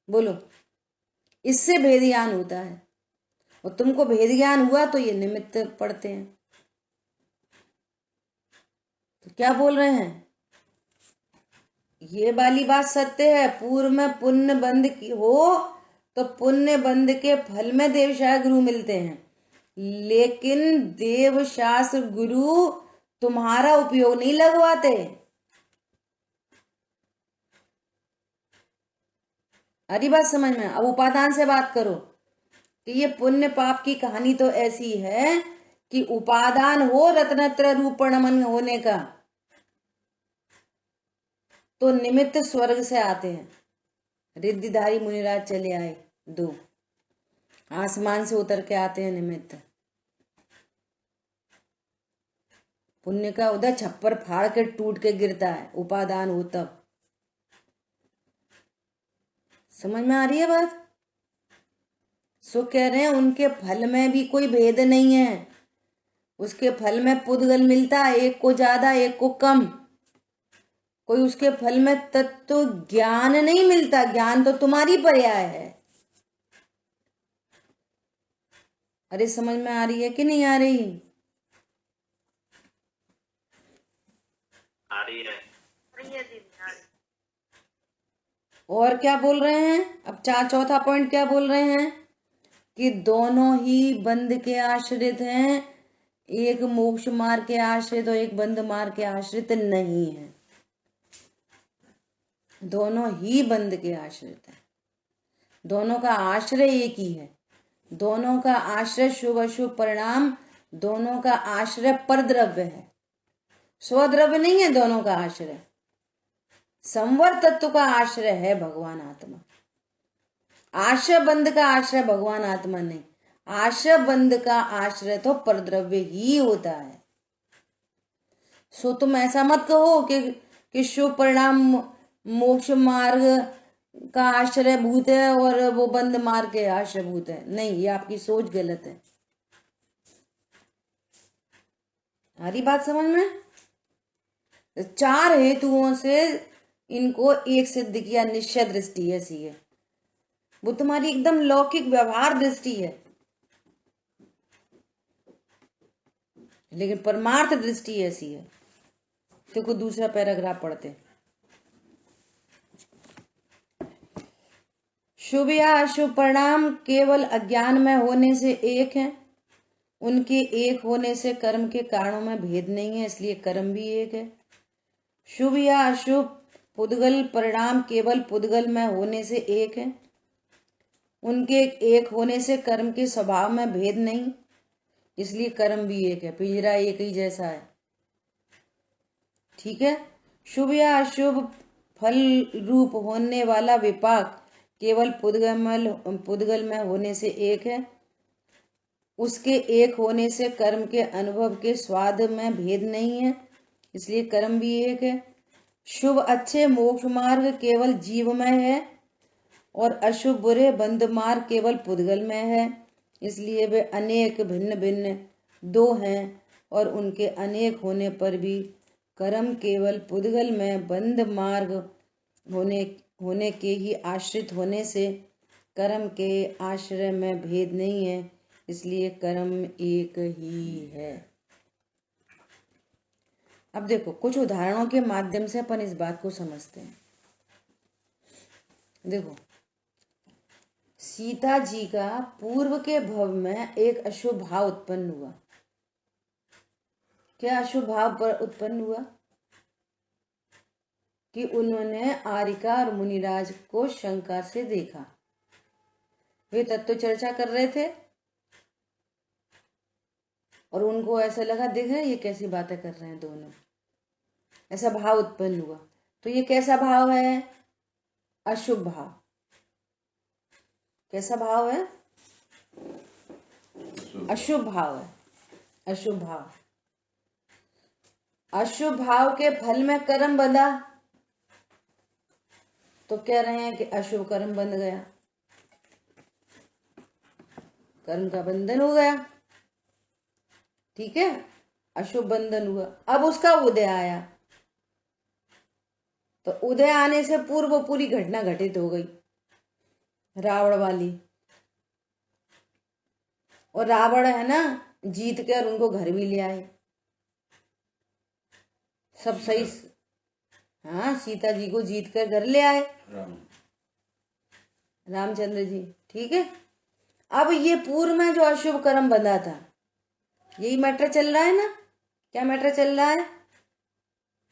बोलो। इससे भेद ज्ञान होता है और तुमको भेद ज्ञान हुआ तो ये निमित्त पढ़ते हैं। तो क्या बोल रहे हैं? ये वाली बात सत्य है। पूर्व में पुण्य बंध की हो तो पुण्य बंध के फल में देवशास्त्र गुरु मिलते हैं, लेकिन देवशास्त्र गुरु तुम्हारा उपयोग नहीं लगवाते। अरे बात समझ में। अब उपादान से बात करो कि ये पुण्य पाप की कहानी तो ऐसी है कि उपादान हो रत्नत्र रूपणमन होने का तो निमित्त स्वर्ग से आते हैं। रिद्धिधारी मुनिराज चले आए, 2 आसमान से उतर के आते हैं निमित्त। पुण्य का उदय छप्पर फाड़ के टूट के गिरता है, उपादान हो तब। समझ में आ रही है बात? सो कह रहे हैं उनके फल में भी कोई भेद नहीं है। उसके फल में पुद्गल मिलता है, एक को ज्यादा एक को कम। कोई उसके फल में तत्व ज्ञान नहीं मिलता। ज्ञान तो तुम्हारी पर्याय है। अरे समझ में आ रही है कि नहीं आ रही? आ रही है। और क्या बोल रहे हैं? अब चौथा पॉइंट क्या बोल रहे हैं कि दोनों ही बंध के आश्रित हैं। एक मोक्ष मार्ग के आश्रित और एक बंध मार्ग के आश्रित नहीं है। दोनों ही बंध के आश्रित है। दोनों का आश्रय एक ही है। दोनों का आश्रय शुभ अशुभ परिणाम, दोनों का आश्रय परद्रव्य है, स्वद्रव्य नहीं है। दोनों का आश्रय संवर तत्व का आश्रय है भगवान आत्मा। आश्रय बंध का आश्रय भगवान आत्मा नहीं। आश्रय बंध का आश्रय तो परद्रव्य ही होता है। सो तुम ऐसा मत कहो कि शुभ परिणाम मोक्ष मार्ग का आश्रय भूत है और वो बंध मार्ग के आश्रय भूत है। नहीं, ये आपकी सोच गलत है। हमारी बात समझ में? 4 हेतुओं से इनको एक सिद्ध किया। निश्चय दृष्टि ऐसी है, वो तुम्हारी एकदम लौकिक व्यवहार दृष्टि है, लेकिन परमार्थ दृष्टि ऐसी है। देखो दूसरा पैराग्राफ पढ़ते। शुभ या अशुभ परिणाम केवल अज्ञान में होने से एक है। उनके एक होने से कर्म के कारणों में भेद नहीं है, इसलिए कर्म भी एक है। शुभ या अशुभ पुद्गल परिणाम केवल पुद्गल में होने से एक है। उनके एक होने से कर्म के स्वभाव में भेद नहीं, इसलिए कर्म भी एक है, पिंजरा एक ही जैसा है। ठीक है। शुभ या अशुभ फल रूप होने वाला विपाक केवल पुद्गल में होने से एक है। उसके एक होने से कर्म के अनुभव के स्वाद में भेद नहीं है, इसलिए कर्म भी एक है। शुभ अच्छे मोक्ष मार्ग केवल जीव में है और अशुभ बुरे बंध मार्ग केवल पुद्गल में है, इसलिए वे अनेक भिन्न भिन्न दो हैं और उनके अनेक होने पर भी कर्म केवल पुद्गल में बंध मार्ग होने के ही आश्रित होने से कर्म के आश्रय में भेद नहीं है, इसलिए कर्म एक ही है। अब देखो कुछ उदाहरणों के माध्यम से अपन इस बात को समझते हैं। देखो, सीता जी का पूर्व के भव में एक अशुभ भाव उत्पन्न हुआ। क्या अशुभ भाव पर उत्पन्न हुआ कि उन्होंने आरिका और मुनिराज को शंका से देखा। वे तत्व चर्चा कर रहे थे और उनको ऐसा लगा, देख ये कैसी बातें कर रहे हैं दोनों, ऐसा भाव उत्पन्न हुआ। तो ये कैसा भाव है? अशुभ भाव। कैसा भाव है? अशुभ भाव है। अशुभ भाव। अशुभ भाव के फल में कर्म बंधा, तो कह रहे हैं कि अशुभ कर्म बंध गया, कर्म का बंधन हो गया। ठीक है, अशुभ बंधन हुआ। अब उसका उदय आया, तो उदय आने से पूर्व पूरी घटना घटित हो गई रावण वाली। और रावण है ना, जीत कर उनको घर भी ले आए, सब सही। हाँ, सीता जी को जीत कर घर ले आए रामचंद्र जी। ठीक है। अब ये पूर्व में जो अशुभ कर्म बंधा था, यही मैटर चल रहा है ना। क्या मैटर चल रहा है?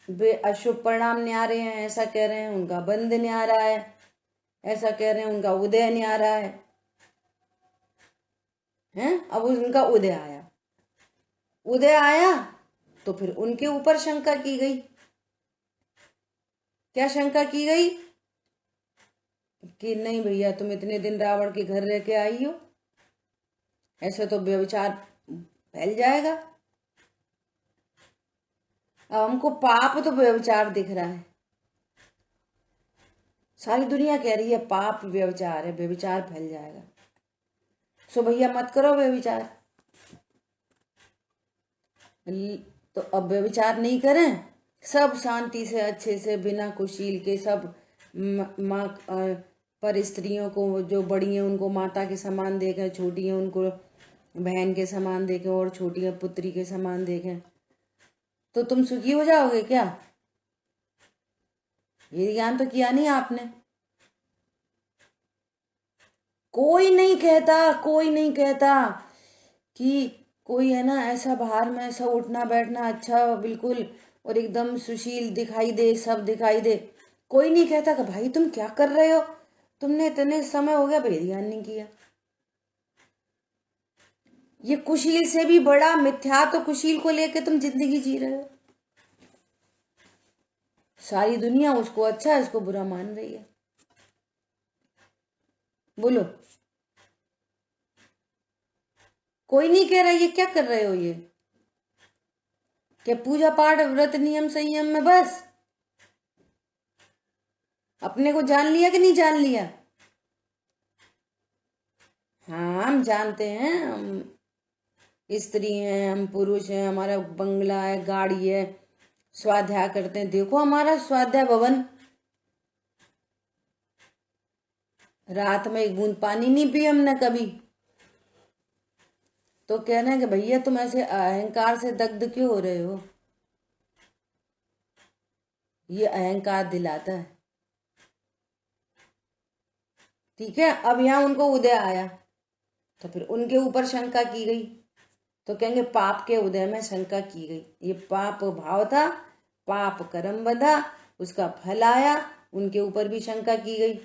वे अशुभ परिणाम नहीं आ रहे हैं, ऐसा कह रहे हैं, उनका बंध नहीं आ रहा है, ऐसा कह रहे हैं, उनका उदय नहीं आ रहा है। अब उनका उदय आया। उदय आया तो फिर उनके ऊपर शंका की गई। क्या शंका की गई? कि नहीं भैया, तुम इतने दिन रावण के घर रह के आई हो, ऐसे तो व्यभिचार फैल जाएगा। अब हमको पाप तो व्यभिचार दिख रहा है, सारी दुनिया कह रही है पाप व्यभिचार है, व्यभिचार फैल जाएगा, सो भैया मत करो व्यभिचार। तो अब व्यभिचार नहीं करें, सब शांति से अच्छे से बिना कुशील के सब माँ पर स्त्रियों को जो बड़ी हैं उनको माता के समान देखें, छोटी हैं उनको बहन के समान देखें और छोटी है पुत्री के समान देखें, तो तुम सुखी हो जाओगे क्या? ये ज्ञान तो किया नहीं आपने। कोई नहीं कहता कि कोई है ना ऐसा बाहर में ऐसा उठना बैठना अच्छा बिल्कुल और एकदम सुशील दिखाई दे, सब दिखाई दे। कोई नहीं कहता कि भाई तुम क्या कर रहे हो, तुमने इतने समय हो गया भाई ध्यान नहीं किया। ये कुशील से भी बड़ा मिथ्या तो कुशील को लेके तुम जिंदगी जी रहे हो। सारी दुनिया उसको अच्छा इसको बुरा मान रही है। बोलो, कोई नहीं कह रहा ये क्या कर रहे हो, ये क्या पूजा पाठ व्रत नियम संयम में बस अपने को जान लिया कि नहीं जान लिया? हाँ, हम जानते हैं, हम स्त्री हैं, हम पुरुष हैं, हमारा बंगला है, गाड़ी है, स्वाध्याय करते हैं। देखो हमारा स्वाध्याय भवन, रात में एक बूंद पानी नहीं पी हमने कभी। तो कह रहे हैं कि भैया तुम ऐसे अहंकार से दग्ध क्यों हो रहे हो? ये अहंकार दिलाता है। ठीक है। अब यहाँ उनको उदय आया तो फिर उनके ऊपर शंका की गई, तो कहेंगे पाप के उदय में शंका की गई। ये पाप भाव था, पाप कर्म बंधा, उसका फल आया, उनके ऊपर भी शंका की गई।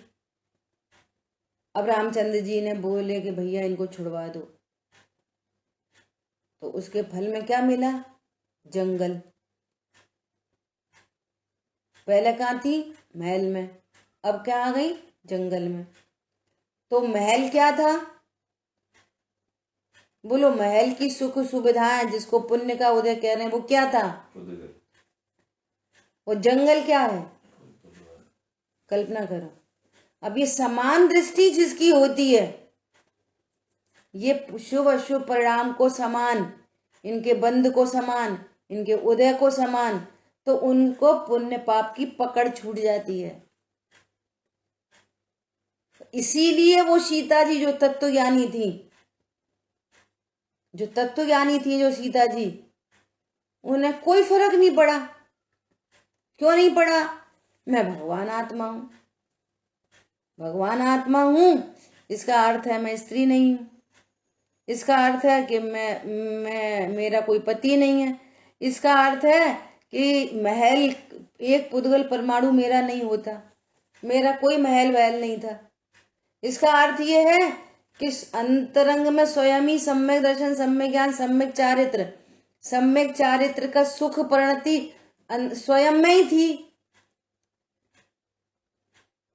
अब रामचंद्र जी ने बोले कि भैया इनको छुड़वा दो, तो उसके फल में क्या मिला? जंगल। पहले कहाँ थी? महल में। अब क्या आ गई? जंगल में। तो महल क्या था? बोलो, महल की सुख सुविधाएं जिसको पुण्य का उदय कह रहे हैं, वो क्या था? वो जंगल क्या है? कल्पना करो। अब ये समान दृष्टि जिसकी होती है, ये शुभ अशुभ परिणाम को समान, इनके बंध को समान, इनके उदय को समान, तो उनको पुण्य पाप की पकड़ छूट जाती है। इसीलिए वो सीता जी जो तत्वज्ञानी थी, जो सीता जी, उन्हें कोई फर्क नहीं पड़ा। क्यों नहीं पड़ा? मैं भगवान आत्मा हूं। भगवान आत्मा हूं, इसका अर्थ है मैं स्त्री नहीं हूं। इसका अर्थ है कि मेरा कोई पति नहीं है। इसका अर्थ है कि महल, एक पुद्गल परमाणु मेरा नहीं होता, मेरा कोई महल वहल नहीं था। इसका अर्थ ये है कि अंतरंग में स्वयं ही सम्यक दर्शन, सम्यक ज्ञान, सम्यक चारित्र का सुख परिणति स्वयं में ही थी।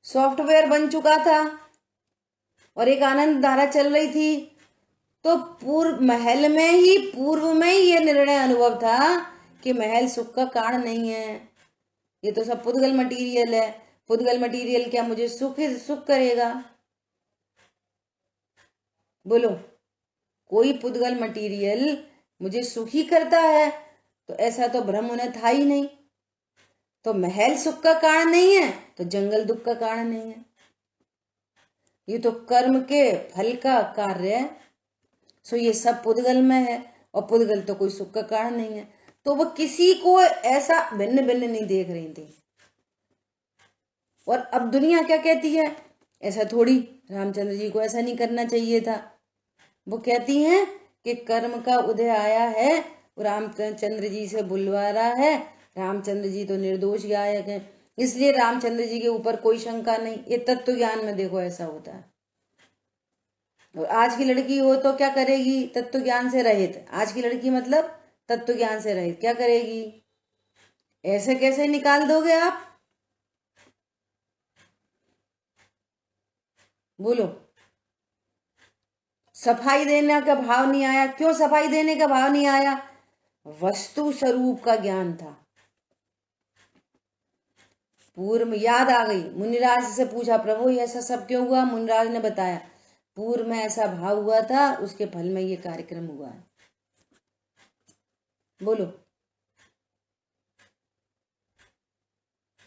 सॉफ्टवेयर बन चुका था और एक आनंद धारा चल रही थी। तो पूर्व में ही यह निर्णय अनुभव था कि महल सुख का कारण नहीं है, ये तो सब पुद्गल मटीरियल है। पुद्गल मटीरियल क्या मुझे सुख करेगा? बोलो, कोई पुद्गल मटीरियल मुझे सुखी करता है तो ऐसा तो भ्रम उन्हें था ही नहीं। तो महल सुख का कारण नहीं है तो जंगल दुख का कारण नहीं है। ये तो कर्म के फल का कार्य है। सो ये सब पुद्गल में है और पुद्गल तो कोई सुख का कारण नहीं है। तो वो किसी को ऐसा भिन्न भिन्न नहीं देख रही थी। और अब दुनिया क्या कहती है? ऐसा थोड़ी, रामचंद्र जी को ऐसा नहीं करना चाहिए था। वो कहती हैं कि कर्म का उदय आया है, रामचंद्र जी से बुलवा रहा है, रामचंद्र जी तो निर्दोष गायक हैं, इसलिए रामचंद्र जी के ऊपर कोई शंका नहीं। ये तत्व ज्ञान में देखो ऐसा होता है। और आज की लड़की हो तो क्या करेगी? तत्व ज्ञान से रहित। आज की लड़की मतलब तत्व ज्ञान से रहित क्या करेगी? ऐसे कैसे निकाल दोगे आप? बोलो। सफाई देने का भाव नहीं आया। क्यों सफाई देने का भाव नहीं आया? वस्तु स्वरूप का ज्ञान था। पूर्व में याद आ गई, मुनिराज से पूछा, प्रभु ऐसा सब क्यों हुआ? मुनिराज ने बताया, पूर्व में ऐसा भाव हुआ था, उसके फल में ये कार्यक्रम हुआ है। बोलो।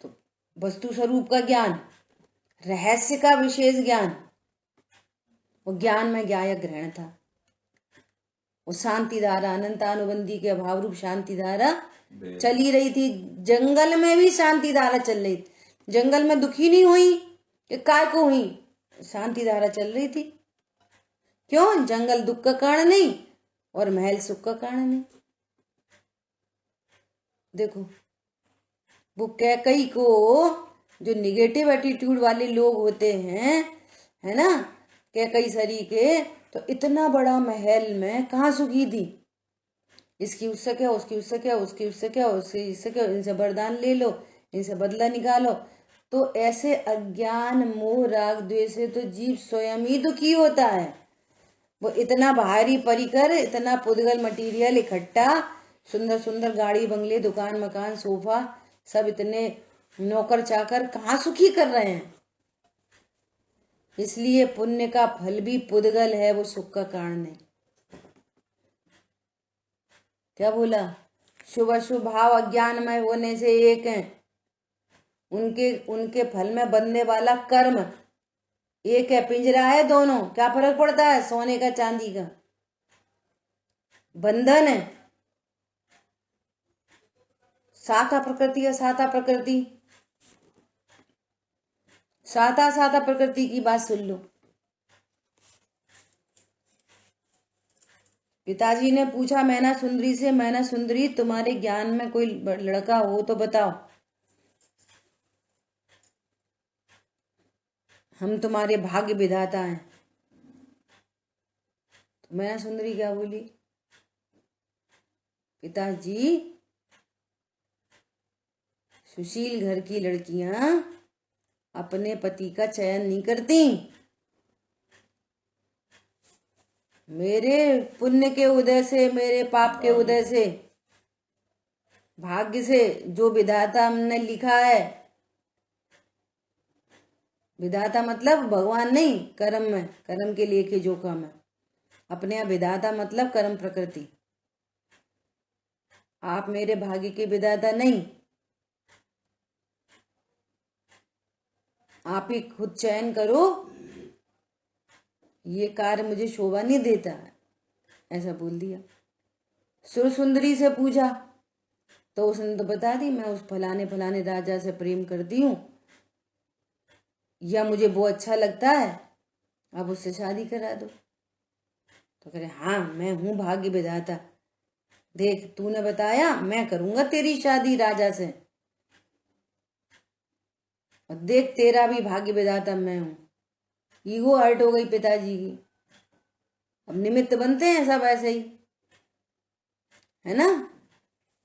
तो वस्तु स्वरूप का ज्ञान, रहस्य का विशेष ज्ञान, वो ज्ञान में ज्ञायक ग्रहण था। वो शांति धारा, अनंतानुबंधी के अभाव रूप शांति धारा चल ही रही थी। जंगल में भी शांति धारा चल रही थी। जंगल में दुखी नहीं हुई कि काय को हुई, शांति धारा चल रही थी। क्यों? जंगल दुख का कारण नहीं और महल सुख का कारण नहीं। देखो, वो कैकई को, जो निगेटिव एटीट्यूड वाले लोग होते हैं, है ना, कैकई सरी के, तो इतना बड़ा महल में कहाँ सुखी थी? इसकी उससे क्या, उसकी उससे क्या, उसकी उससे क्या, उसकी इससे क्या, इनसे वरदान ले लो, इनसे बदला निकालो। तो ऐसे अज्ञान मोह राग द्वेष से तो जीव स्वयं ही दुखी होता है। वो इतना भारी परिकर, इतना पुद्गल मटीरियल इकट्ठा, सुंदर सुंदर गाड़ी बंगले, दुकान मकान, सोफा, सब इतने नौकर चाकर कहाँ सुखी कर रहे हैं? इसलिए पुण्य का फल भी पुद्गल है, वो सुख का कारण है। क्या बोला? शुभ अशुभ भाव अज्ञानमय होने से एक है। उनके फल में बंधने वाला कर्म एक है, पिंजरा है दोनों। क्या फर्क पड़ता है? सोने का चांदी का बंधन है। साता प्रकृति है, साता प्रकृति, साता साता प्रकृति की बात सुन लो। पिताजी ने पूछा मैना सुंदरी से, मैना सुंदरी तुम्हारे ज्ञान में कोई लड़का हो तो बताओ, हम तुम्हारे भाग्य विधाता हैं। तो मैना सुंदरी क्या बोली? पिताजी, सुशील घर की लड़कियां अपने पति का चयन नहीं करती। मेरे पुण्य के उदय से, मेरे पाप के उदय से, भाग्य से जो विधाता हमने लिखा है, विधाता मतलब भगवान नहीं, कर्म में, कर्म के लेके जो काम है अपने यहाँ, विधाता मतलब कर्म प्रकृति। आप मेरे भाग्य के विधाता नहीं, आप ही खुद चयन करो, ये कार्य मुझे शोभा नहीं देता है, ऐसा बोल दिया। सुर सुंदरी से पूछा तो उसने तो बता दी, मैं उस फलाने फलाने राजा से प्रेम करती हूँ, या मुझे वो अच्छा लगता है, अब उससे शादी करा दो। तो कह रहे हाँ, मैं हूं भाग्य विधाता, देख तूने बताया, मैं करूंगा तेरी शादी राजा से, और देख तेरा भी भाग्य विधाता मैं हूं। ईगो हर्ट हो गई पिताजी की। अब निमित्त बनते हैं सब ऐसे ही, है ना।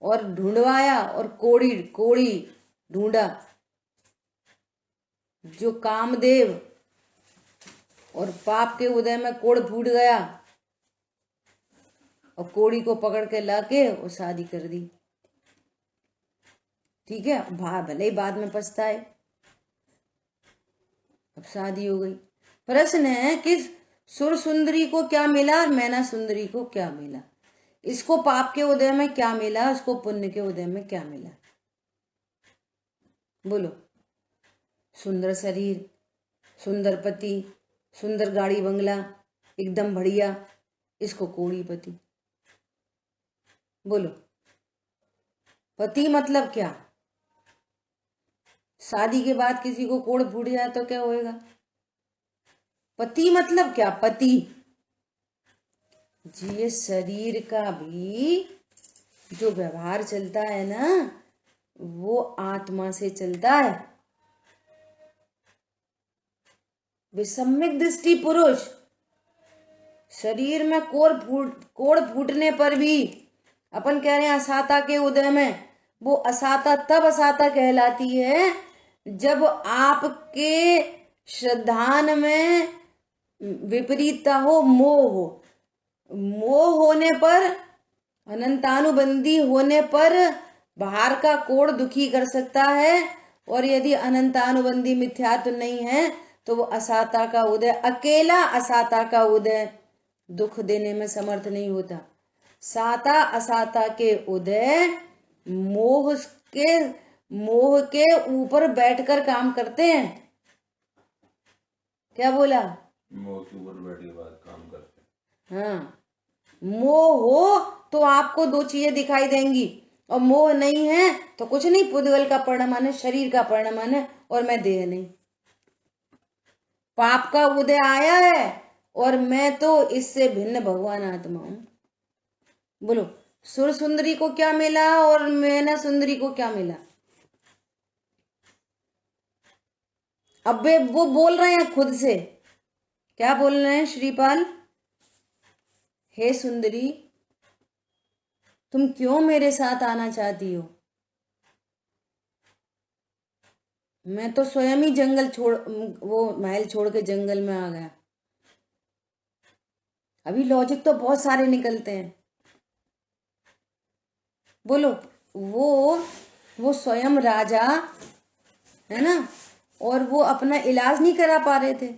और ढूंढवाया और कोड़ी कोड़ी ढूंढा, जो कामदेव और पाप के उदय में कोड़ फूट गया, और कोड़ी को पकड़ के लाके और शादी कर दी। ठीक है, भले ही बाद में पछताए, अब शादी हो गई। प्रश्न है कि सुर सुंदरी को क्या मिला और मैना सुंदरी को क्या मिला? इसको पाप के उदय में क्या मिला, उसको पुण्य के उदय में क्या मिला? बोलो। सुंदर शरीर, सुंदर पति, सुंदर गाड़ी बंगला, एकदम बढ़िया, इसको कोड़ी पति। बोलो, पति मतलब क्या? शादी के बाद किसी को कोड़ फूट जाए तो क्या होएगा? पति मतलब क्या? पति जी, ये शरीर का भी जो व्यवहार चलता है ना, वो आत्मा से चलता है। विसम्यक दृष्टि पुरुष, शरीर में कोड़ फूटने पर भी अपन कह रहे हैं असाता के उदय में, वो असाता तब असाता कहलाती है जब आपके श्रद्धान में विपरीतता हो, मोह हो। मोह होने पर, अनंतानुबंधी होने पर बाहर का कोड़ दुखी कर सकता है, और यदि अनंतानुबंधी मिथ्यात्व नहीं है तो वो असाता का उदय, अकेला असाता का उदय दुख देने में समर्थ नहीं होता। साता असाता के उदय मोह के ऊपर बैठकर काम करते हैं। क्या बोला? मोह के ऊपर बैठ के बात काम करते हैं। हाँ, मोह हो तो आपको दो चीजें दिखाई देंगी, और मोह नहीं है तो कुछ नहीं, पुद्गल का परिणाम है, शरीर का परिणाम है, और मैं देह नहीं। पाप का उदय आया है और मैं तो इससे भिन्न भगवान आत्मा हूं। बोलो, सुर सुंदरी को क्या मिला और मैना सुंदरी को क्या मिला? अब वे वो बोल रहे हैं खुद से, क्या बोल रहे हैं श्रीपाल? हे सुंदरी, तुम क्यों मेरे साथ आना चाहती हो? मैं तो स्वयं ही जंगल छोड़, वो महल छोड़ के जंगल में आ गया। अभी लॉजिक तो बहुत सारे निकलते हैं। बोलो, वो स्वयं राजा है ना, और वो अपना इलाज नहीं करा पा रहे थे,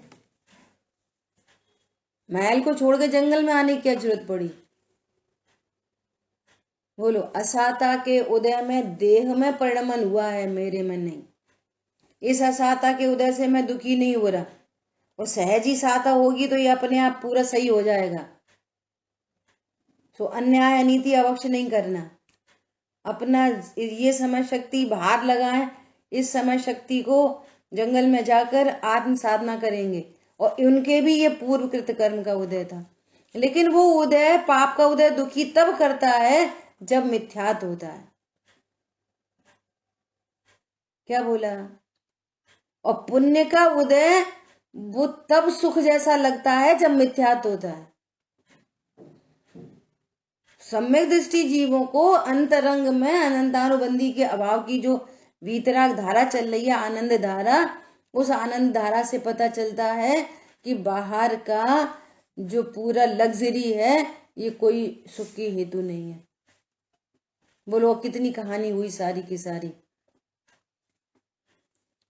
महल को छोड़ के जंगल में आने की क्या जरूरत पड़ी? बोलो, असाता के उदय में देह में परिणमन हुआ है, मेरे में नहीं। इस असाता के उदय से मैं दुखी नहीं हो रहा, और सहज ही साता होगी तो ये अपने आप पूरा सही हो जाएगा। तो अन्याय अनीति अवक्ष नहीं करना, अपना ये समय शक्ति बाहर लगाएं, इस समय शक्ति को जंगल में जाकर आत्म साधना करेंगे। और उनके भी ये पूर्वकृत कर्म का उदय था, लेकिन वो उदय, पाप का उदय दुखी तब करता है जब मिथ्यात होता है। क्या बोला? और पुण्य का उदय वो तब सुख जैसा लगता है जब मिथ्यात होता है। सम्यक दृष्टि जीवों को अंतरंग में अनंतानुबंधी के अभाव की जो वीतराग धारा चल रही है, आनंद धारा, उस आनंद धारा से पता चलता है कि बाहर का जो पूरा लग्जरी है ये कोई सुख की हेतु नहीं है। बोलो कितनी कहानी हुई सारी की सारी।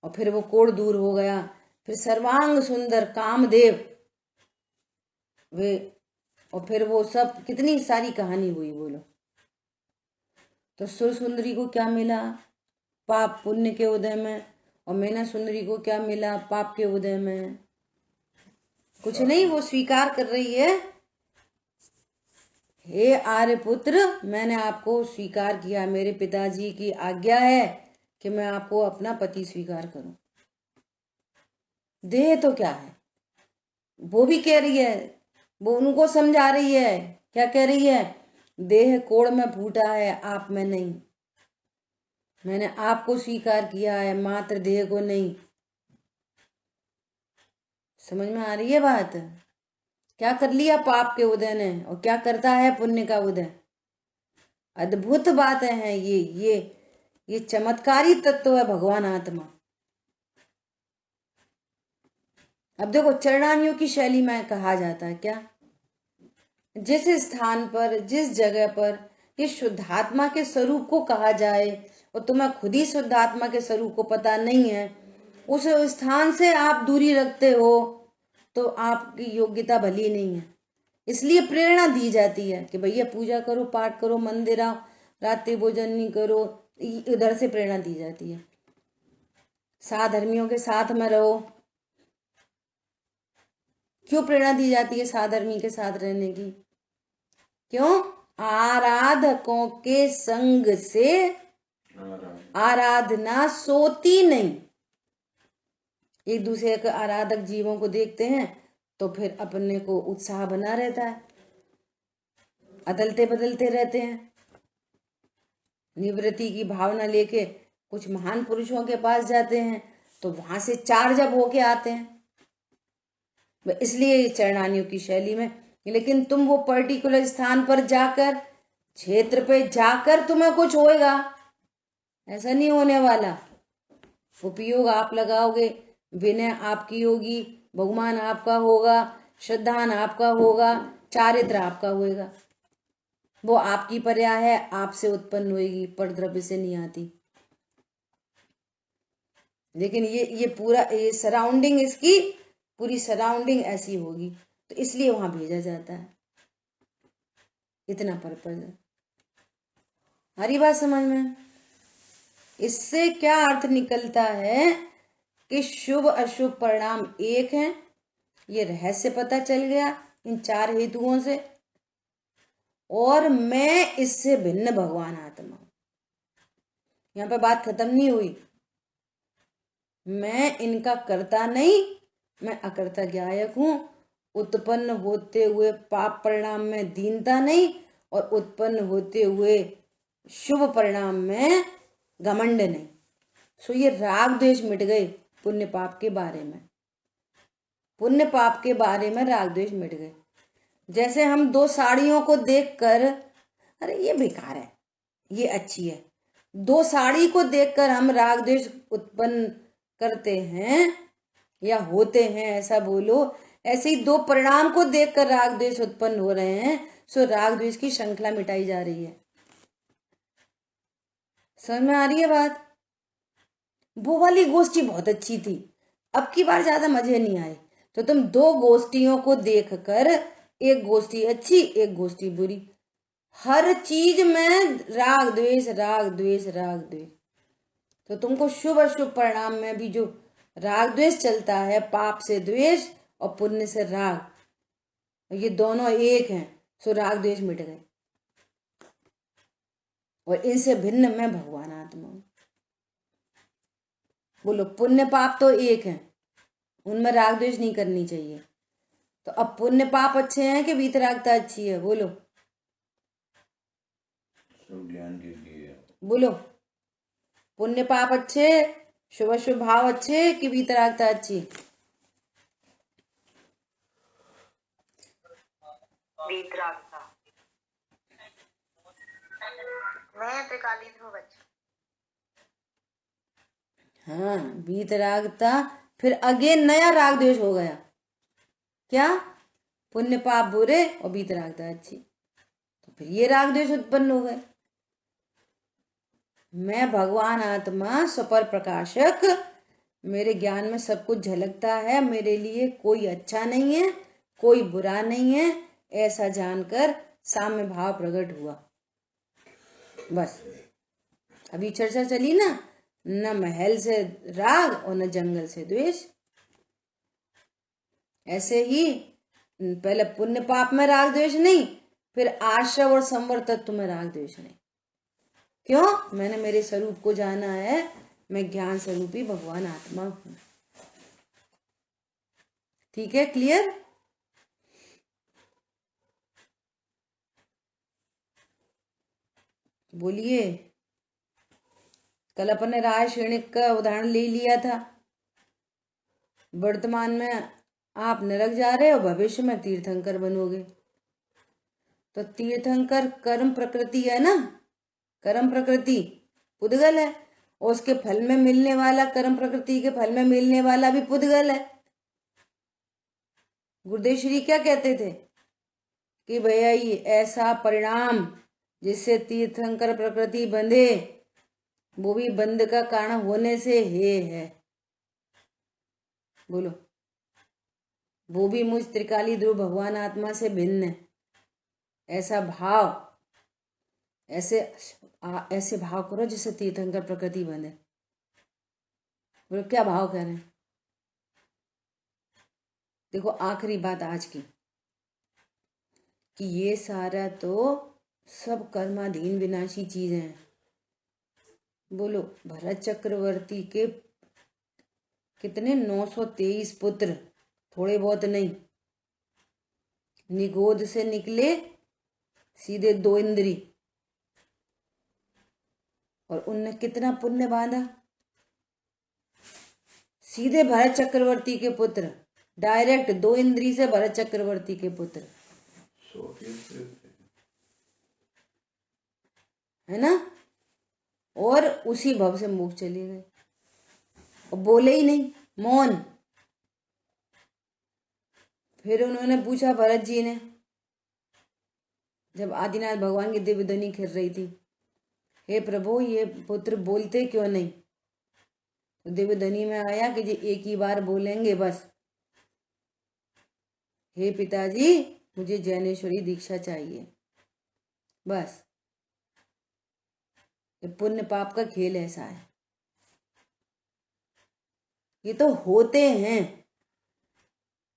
और फिर वो कोढ़ दूर हो गया, फिर सर्वांग सुंदर कामदेव वे, और फिर वो सब कितनी सारी कहानी हुई। बोलो तो सुर सुंदरी को क्या मिला? पाप पुण्य के उदय में। और मैना सुंदरी को क्या मिला? पाप के उदय में। कुछ नहीं, वो स्वीकार कर रही है, हे आर्यपुत्र, मैंने आपको स्वीकार किया, मेरे पिताजी की आज्ञा है कि मैं आपको अपना पति स्वीकार करूं। देह तो क्या है, वो भी कह रही है, वो उनको समझा रही है। क्या कह रही है? देह कोड़ में फूटा है, आप में नहीं। मैंने आपको स्वीकार किया है, मात्र देह को नहीं। समझ में आ रही है बात? क्या कर लिया पाप के उदय ने, और क्या करता है पुण्य का उदय। अद्भुत बातें हैं ये चमत्कारी तत्व है भगवान आत्मा। अब देखो चरणानियों की शैली में कहा जाता है क्या, जिस स्थान पर जिस जगह पर ये शुद्धात्मा के स्वरूप को कहा जाए और तुम्हें खुद ही शुद्धात्मा के स्वरूप को पता नहीं है, उस स्थान से आप दूरी रखते हो तो आपकी योग्यता भली नहीं है। इसलिए प्रेरणा दी जाती है कि भैया पूजा करो, पाठ करो, मंदिर आओ, रात्रि भोजन नहीं करो, उधर से प्रेरणा दी जाती है। साधर्मियों के साथ में रहो। क्यों प्रेरणा दी जाती है साधर्मी के साथ रहने की? क्यों? आराधकों के संग से आराधना सोती नहीं। एक दूसरे के आराधक जीवों को देखते हैं तो फिर अपने को उत्साह बना रहता है, अदलते बदलते रहते हैं। निवृत्ति की भावना लेके कुछ महान पुरुषों के पास जाते हैं तो वहां से चार्ज अप होके आते हैं। इसलिए चरणानियों की शैली में। लेकिन तुम वो पर्टिकुलर स्थान पर जाकर, क्षेत्र पे जाकर तुम्हें कुछ होएगा, ऐसा नहीं होने वाला। उपयोग आप लगाओगे, विनय आपकी होगी, भगवान आपका होगा, श्रद्धान आपका होगा, चारित्र आपका होएगा। वो आपकी पर्या है, आपसे उत्पन्न होएगी, परद्रव्य से नहीं आती। लेकिन ये पूरा ये सराउंडिंग, इसकी पूरी सराउंडिंग ऐसी होगी, तो इसलिए वहां भेजा जाता है। इतना पर्पज है। हरी बात समझ में? इससे क्या अर्थ निकलता है कि शुभ अशुभ परिणाम एक हैं। ये रहस्य पता चल गया इन चार हेतुओं से। और मैं इससे भिन्न भगवान आत्मा। यहां पे बात खत्म नहीं हुई। मैं इनका कर्ता नहीं, मैं अकर्ता ज्ञायक हूं। उत्पन्न होते हुए पाप परिणाम में दीनता नहीं, और उत्पन्न होते हुए शुभ परिणाम में घमंड नहीं। सो ये राग द्वेष मिट गए पुण्य पाप के बारे में। पुण्य पाप के बारे में राग द्वेष मिट गए। जैसे हम दो साड़ियों को देखकर, अरे ये बेकार है, ये अच्छी है, दो साड़ी को देखकर हम राग द्वेष उत्पन्न करते हैं या होते हैं, ऐसा बोलो। ऐसे ही दो परिणाम को देखकर राग द्वेष उत्पन्न हो रहे हैं। सो राग द्वेष की श्रृंखला मिटाई जा रही है। समझ में आ रही है बात? वो वाली गोष्ठी बहुत अच्छी थी, अब की बार ज्यादा मजे नहीं आए। तो तुम दो गोष्ठियों को देखकर, एक गोष्ठी अच्छी एक गोष्ठी बुरी, हर चीज में राग द्वेष राग द्वेष राग द्वेष। तो तुमको शुभ अशुभ परिणाम में भी जो राग द्वेष चलता है, पाप से द्वेष और पुण्य से राग, ये दोनों एक हैं। सो राग द्वेष मिट गए। और इनसे भिन्न मैं भगवान आत्मा हूं। बोलो पुण्य पाप तो एक है, उनमें राग द्वेष नहीं करनी चाहिए। तो अब पुण्य पाप अच्छे हैं कि वीतरागता अच्छी है? बोलो ज्ञान के लिए। बोलो पुण्य पाप अच्छे, शुभ शुभ भाव अच्छे कि वीतरागता अच्छी? वीतरागता। मैं त्रिकाली ध्रुव बच्चा। हाँ, वीतरागता, फिर अगेन नया राग द्वेष हो गया। क्या? पुण्य पाप बुरे और वीतरागता अच्छी, तो फिर ये राग द्वेष उत्पन्न हो गए। मैं भगवान आत्मा स्वपर प्रकाशक, मेरे ज्ञान में सब कुछ झलकता है, मेरे लिए कोई अच्छा नहीं है, कोई बुरा नहीं है, ऐसा जानकर साम्य भाव प्रकट हुआ। बस अभी चर्चा चली ना, न महल से राग और न जंगल से द्वेष। ऐसे ही पहले पुण्य पाप में राग द्वेष नहीं, फिर आश्रव और संवर तत्व में राग द्वेष नहीं। क्यों? मैंने मेरे स्वरूप को जाना है, मैं ज्ञान स्वरूपी भगवान आत्मा हूं। ठीक है, क्लियर? बोलिए। कल अपन ने राय श्रेणिक का उदाहरण ले लिया था। वर्तमान में आप नरक जा रहे हो, भविष्य में तीर्थंकर बनोगे। तो तीर्थंकर कर्म प्रकृति है ना, कर्म प्रकृति पुद्गल है, और उसके फल में मिलने वाला, कर्म प्रकृति के फल में मिलने वाला भी पुद्गल है। गुरुदेव श्री क्या कहते थे कि भैया ये ऐसा परिणाम जिससे तीर्थंकर प्रकृति बंधे, वो भी बंध का कारण होने से हे है। बोलो, वो भी मुझ त्रिकाली ध्रुव भगवान आत्मा से भिन्न है। ऐसा भाव, ऐसे भाव करो जिससे तीर्थंकर प्रकृति बंधे। बोलो, क्या भाव कह रहे हैं? देखो, आखिरी बात आज की, कि ये सारा तो सब कर्माधीन विनाशी चीजें हैं। बोलो, भरत चक्रवर्ती के कितने 923 पुत्र, थोड़े बहुत नहीं, निगोद से निकले सीधे 2 इंद्री, और उनने कितना पुण्य बांधा। सीधे भरत चक्रवर्ती के पुत्र, डायरेक्ट 2 इंद्री से भरत चक्रवर्ती के पुत्र, है ना। और उसी भव से मुख चले गए और बोले ही नहीं, मौन। फिर उन्होंने पूछा भरत जी ने, जब आदिनाथ भगवान की दिव्य ध्वनि खिर रही थी, हे प्रभु ये पुत्र बोलते क्यों नहीं? तो दिव्य ध्वनि में आया कि जी एक ही बार बोलेंगे बस, हे पिताजी मुझे जैनेश्वरी दीक्षा चाहिए। बस, ये पुण्य पाप का खेल ऐसा है। ये तो होते हैं,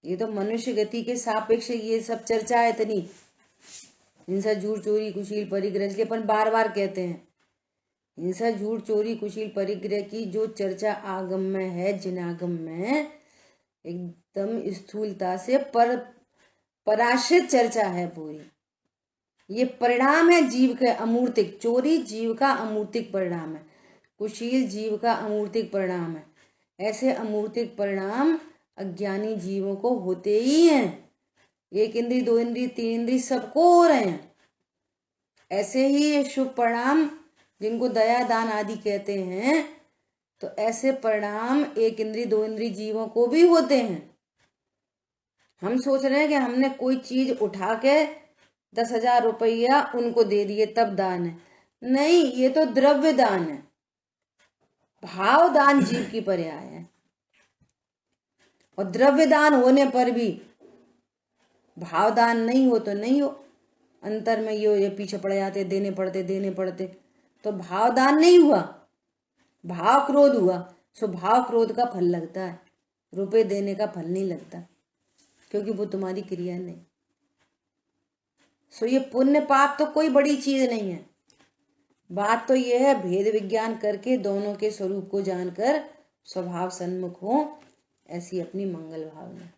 ये तो मनुष्य गति के सापेक्ष ये सब चर्चा है इतनी। हिंसा, झूठ, चोरी, कुशील, परिग्रह, इसलिए अपन बार बार कहते हैं, हिंसा, झूठ, चोरी, कुशील, परिग्रह की जो चर्चा आगम में है, जिनागम में एकदम स्थूलता से पराश्रित चर्चा है पूरी। ये परिणाम है जीव के अमूर्तिक। चोरी जीव का अमूर्तिक परिणाम है, कुशील जीव का अमूर्तिक परिणाम है। ऐसे अमूर्तिक परिणाम अज्ञानी जीवों को होते ही हैं। 1 इंद्री, 2 इंद्री, 3 इंद्री सबको हो रहे हैं। ऐसे ही ये शुभ परिणाम जिनको दया दान आदि कहते हैं, तो ऐसे परिणाम 1 इंद्री, 2 इंद्री जीवों को भी होते हैं। हम सोच रहे हैं कि हमने कोई चीज उठा के 10,000 रुपया उनको दे दिए तब दान है। नहीं, ये तो द्रव्य दान है। भाव दान जीव की पर्याय है। और द्रव्य दान होने पर भी भाव दान नहीं हो तो नहीं हो, अंतर में ये पीछे पड़ जाते, देने पड़ते, तो भाव दान नहीं हुआ, भाव क्रोध हुआ। सो भाव क्रोध का फल लगता है, रुपए देने का फल नहीं लगता, क्योंकि वो तुम्हारी क्रिया नहीं। सो ये पुण्य पाप तो कोई बड़ी चीज नहीं है। बात तो ये है भेद विज्ञान करके दोनों के स्वरूप को जानकर स्वभाव सन्मुख हो, ऐसी अपनी मंगल भावना।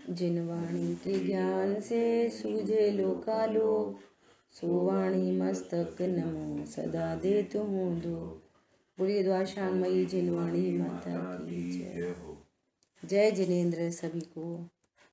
जिन वाणी के ज्ञान से सूझे लोकालोक, सो वाणी मस्तक नमो सदा दे तुम दो। बोलिए द्वाशांगमयी जिनवाणी माता की जय। जय जिनेन्द्र सभी को।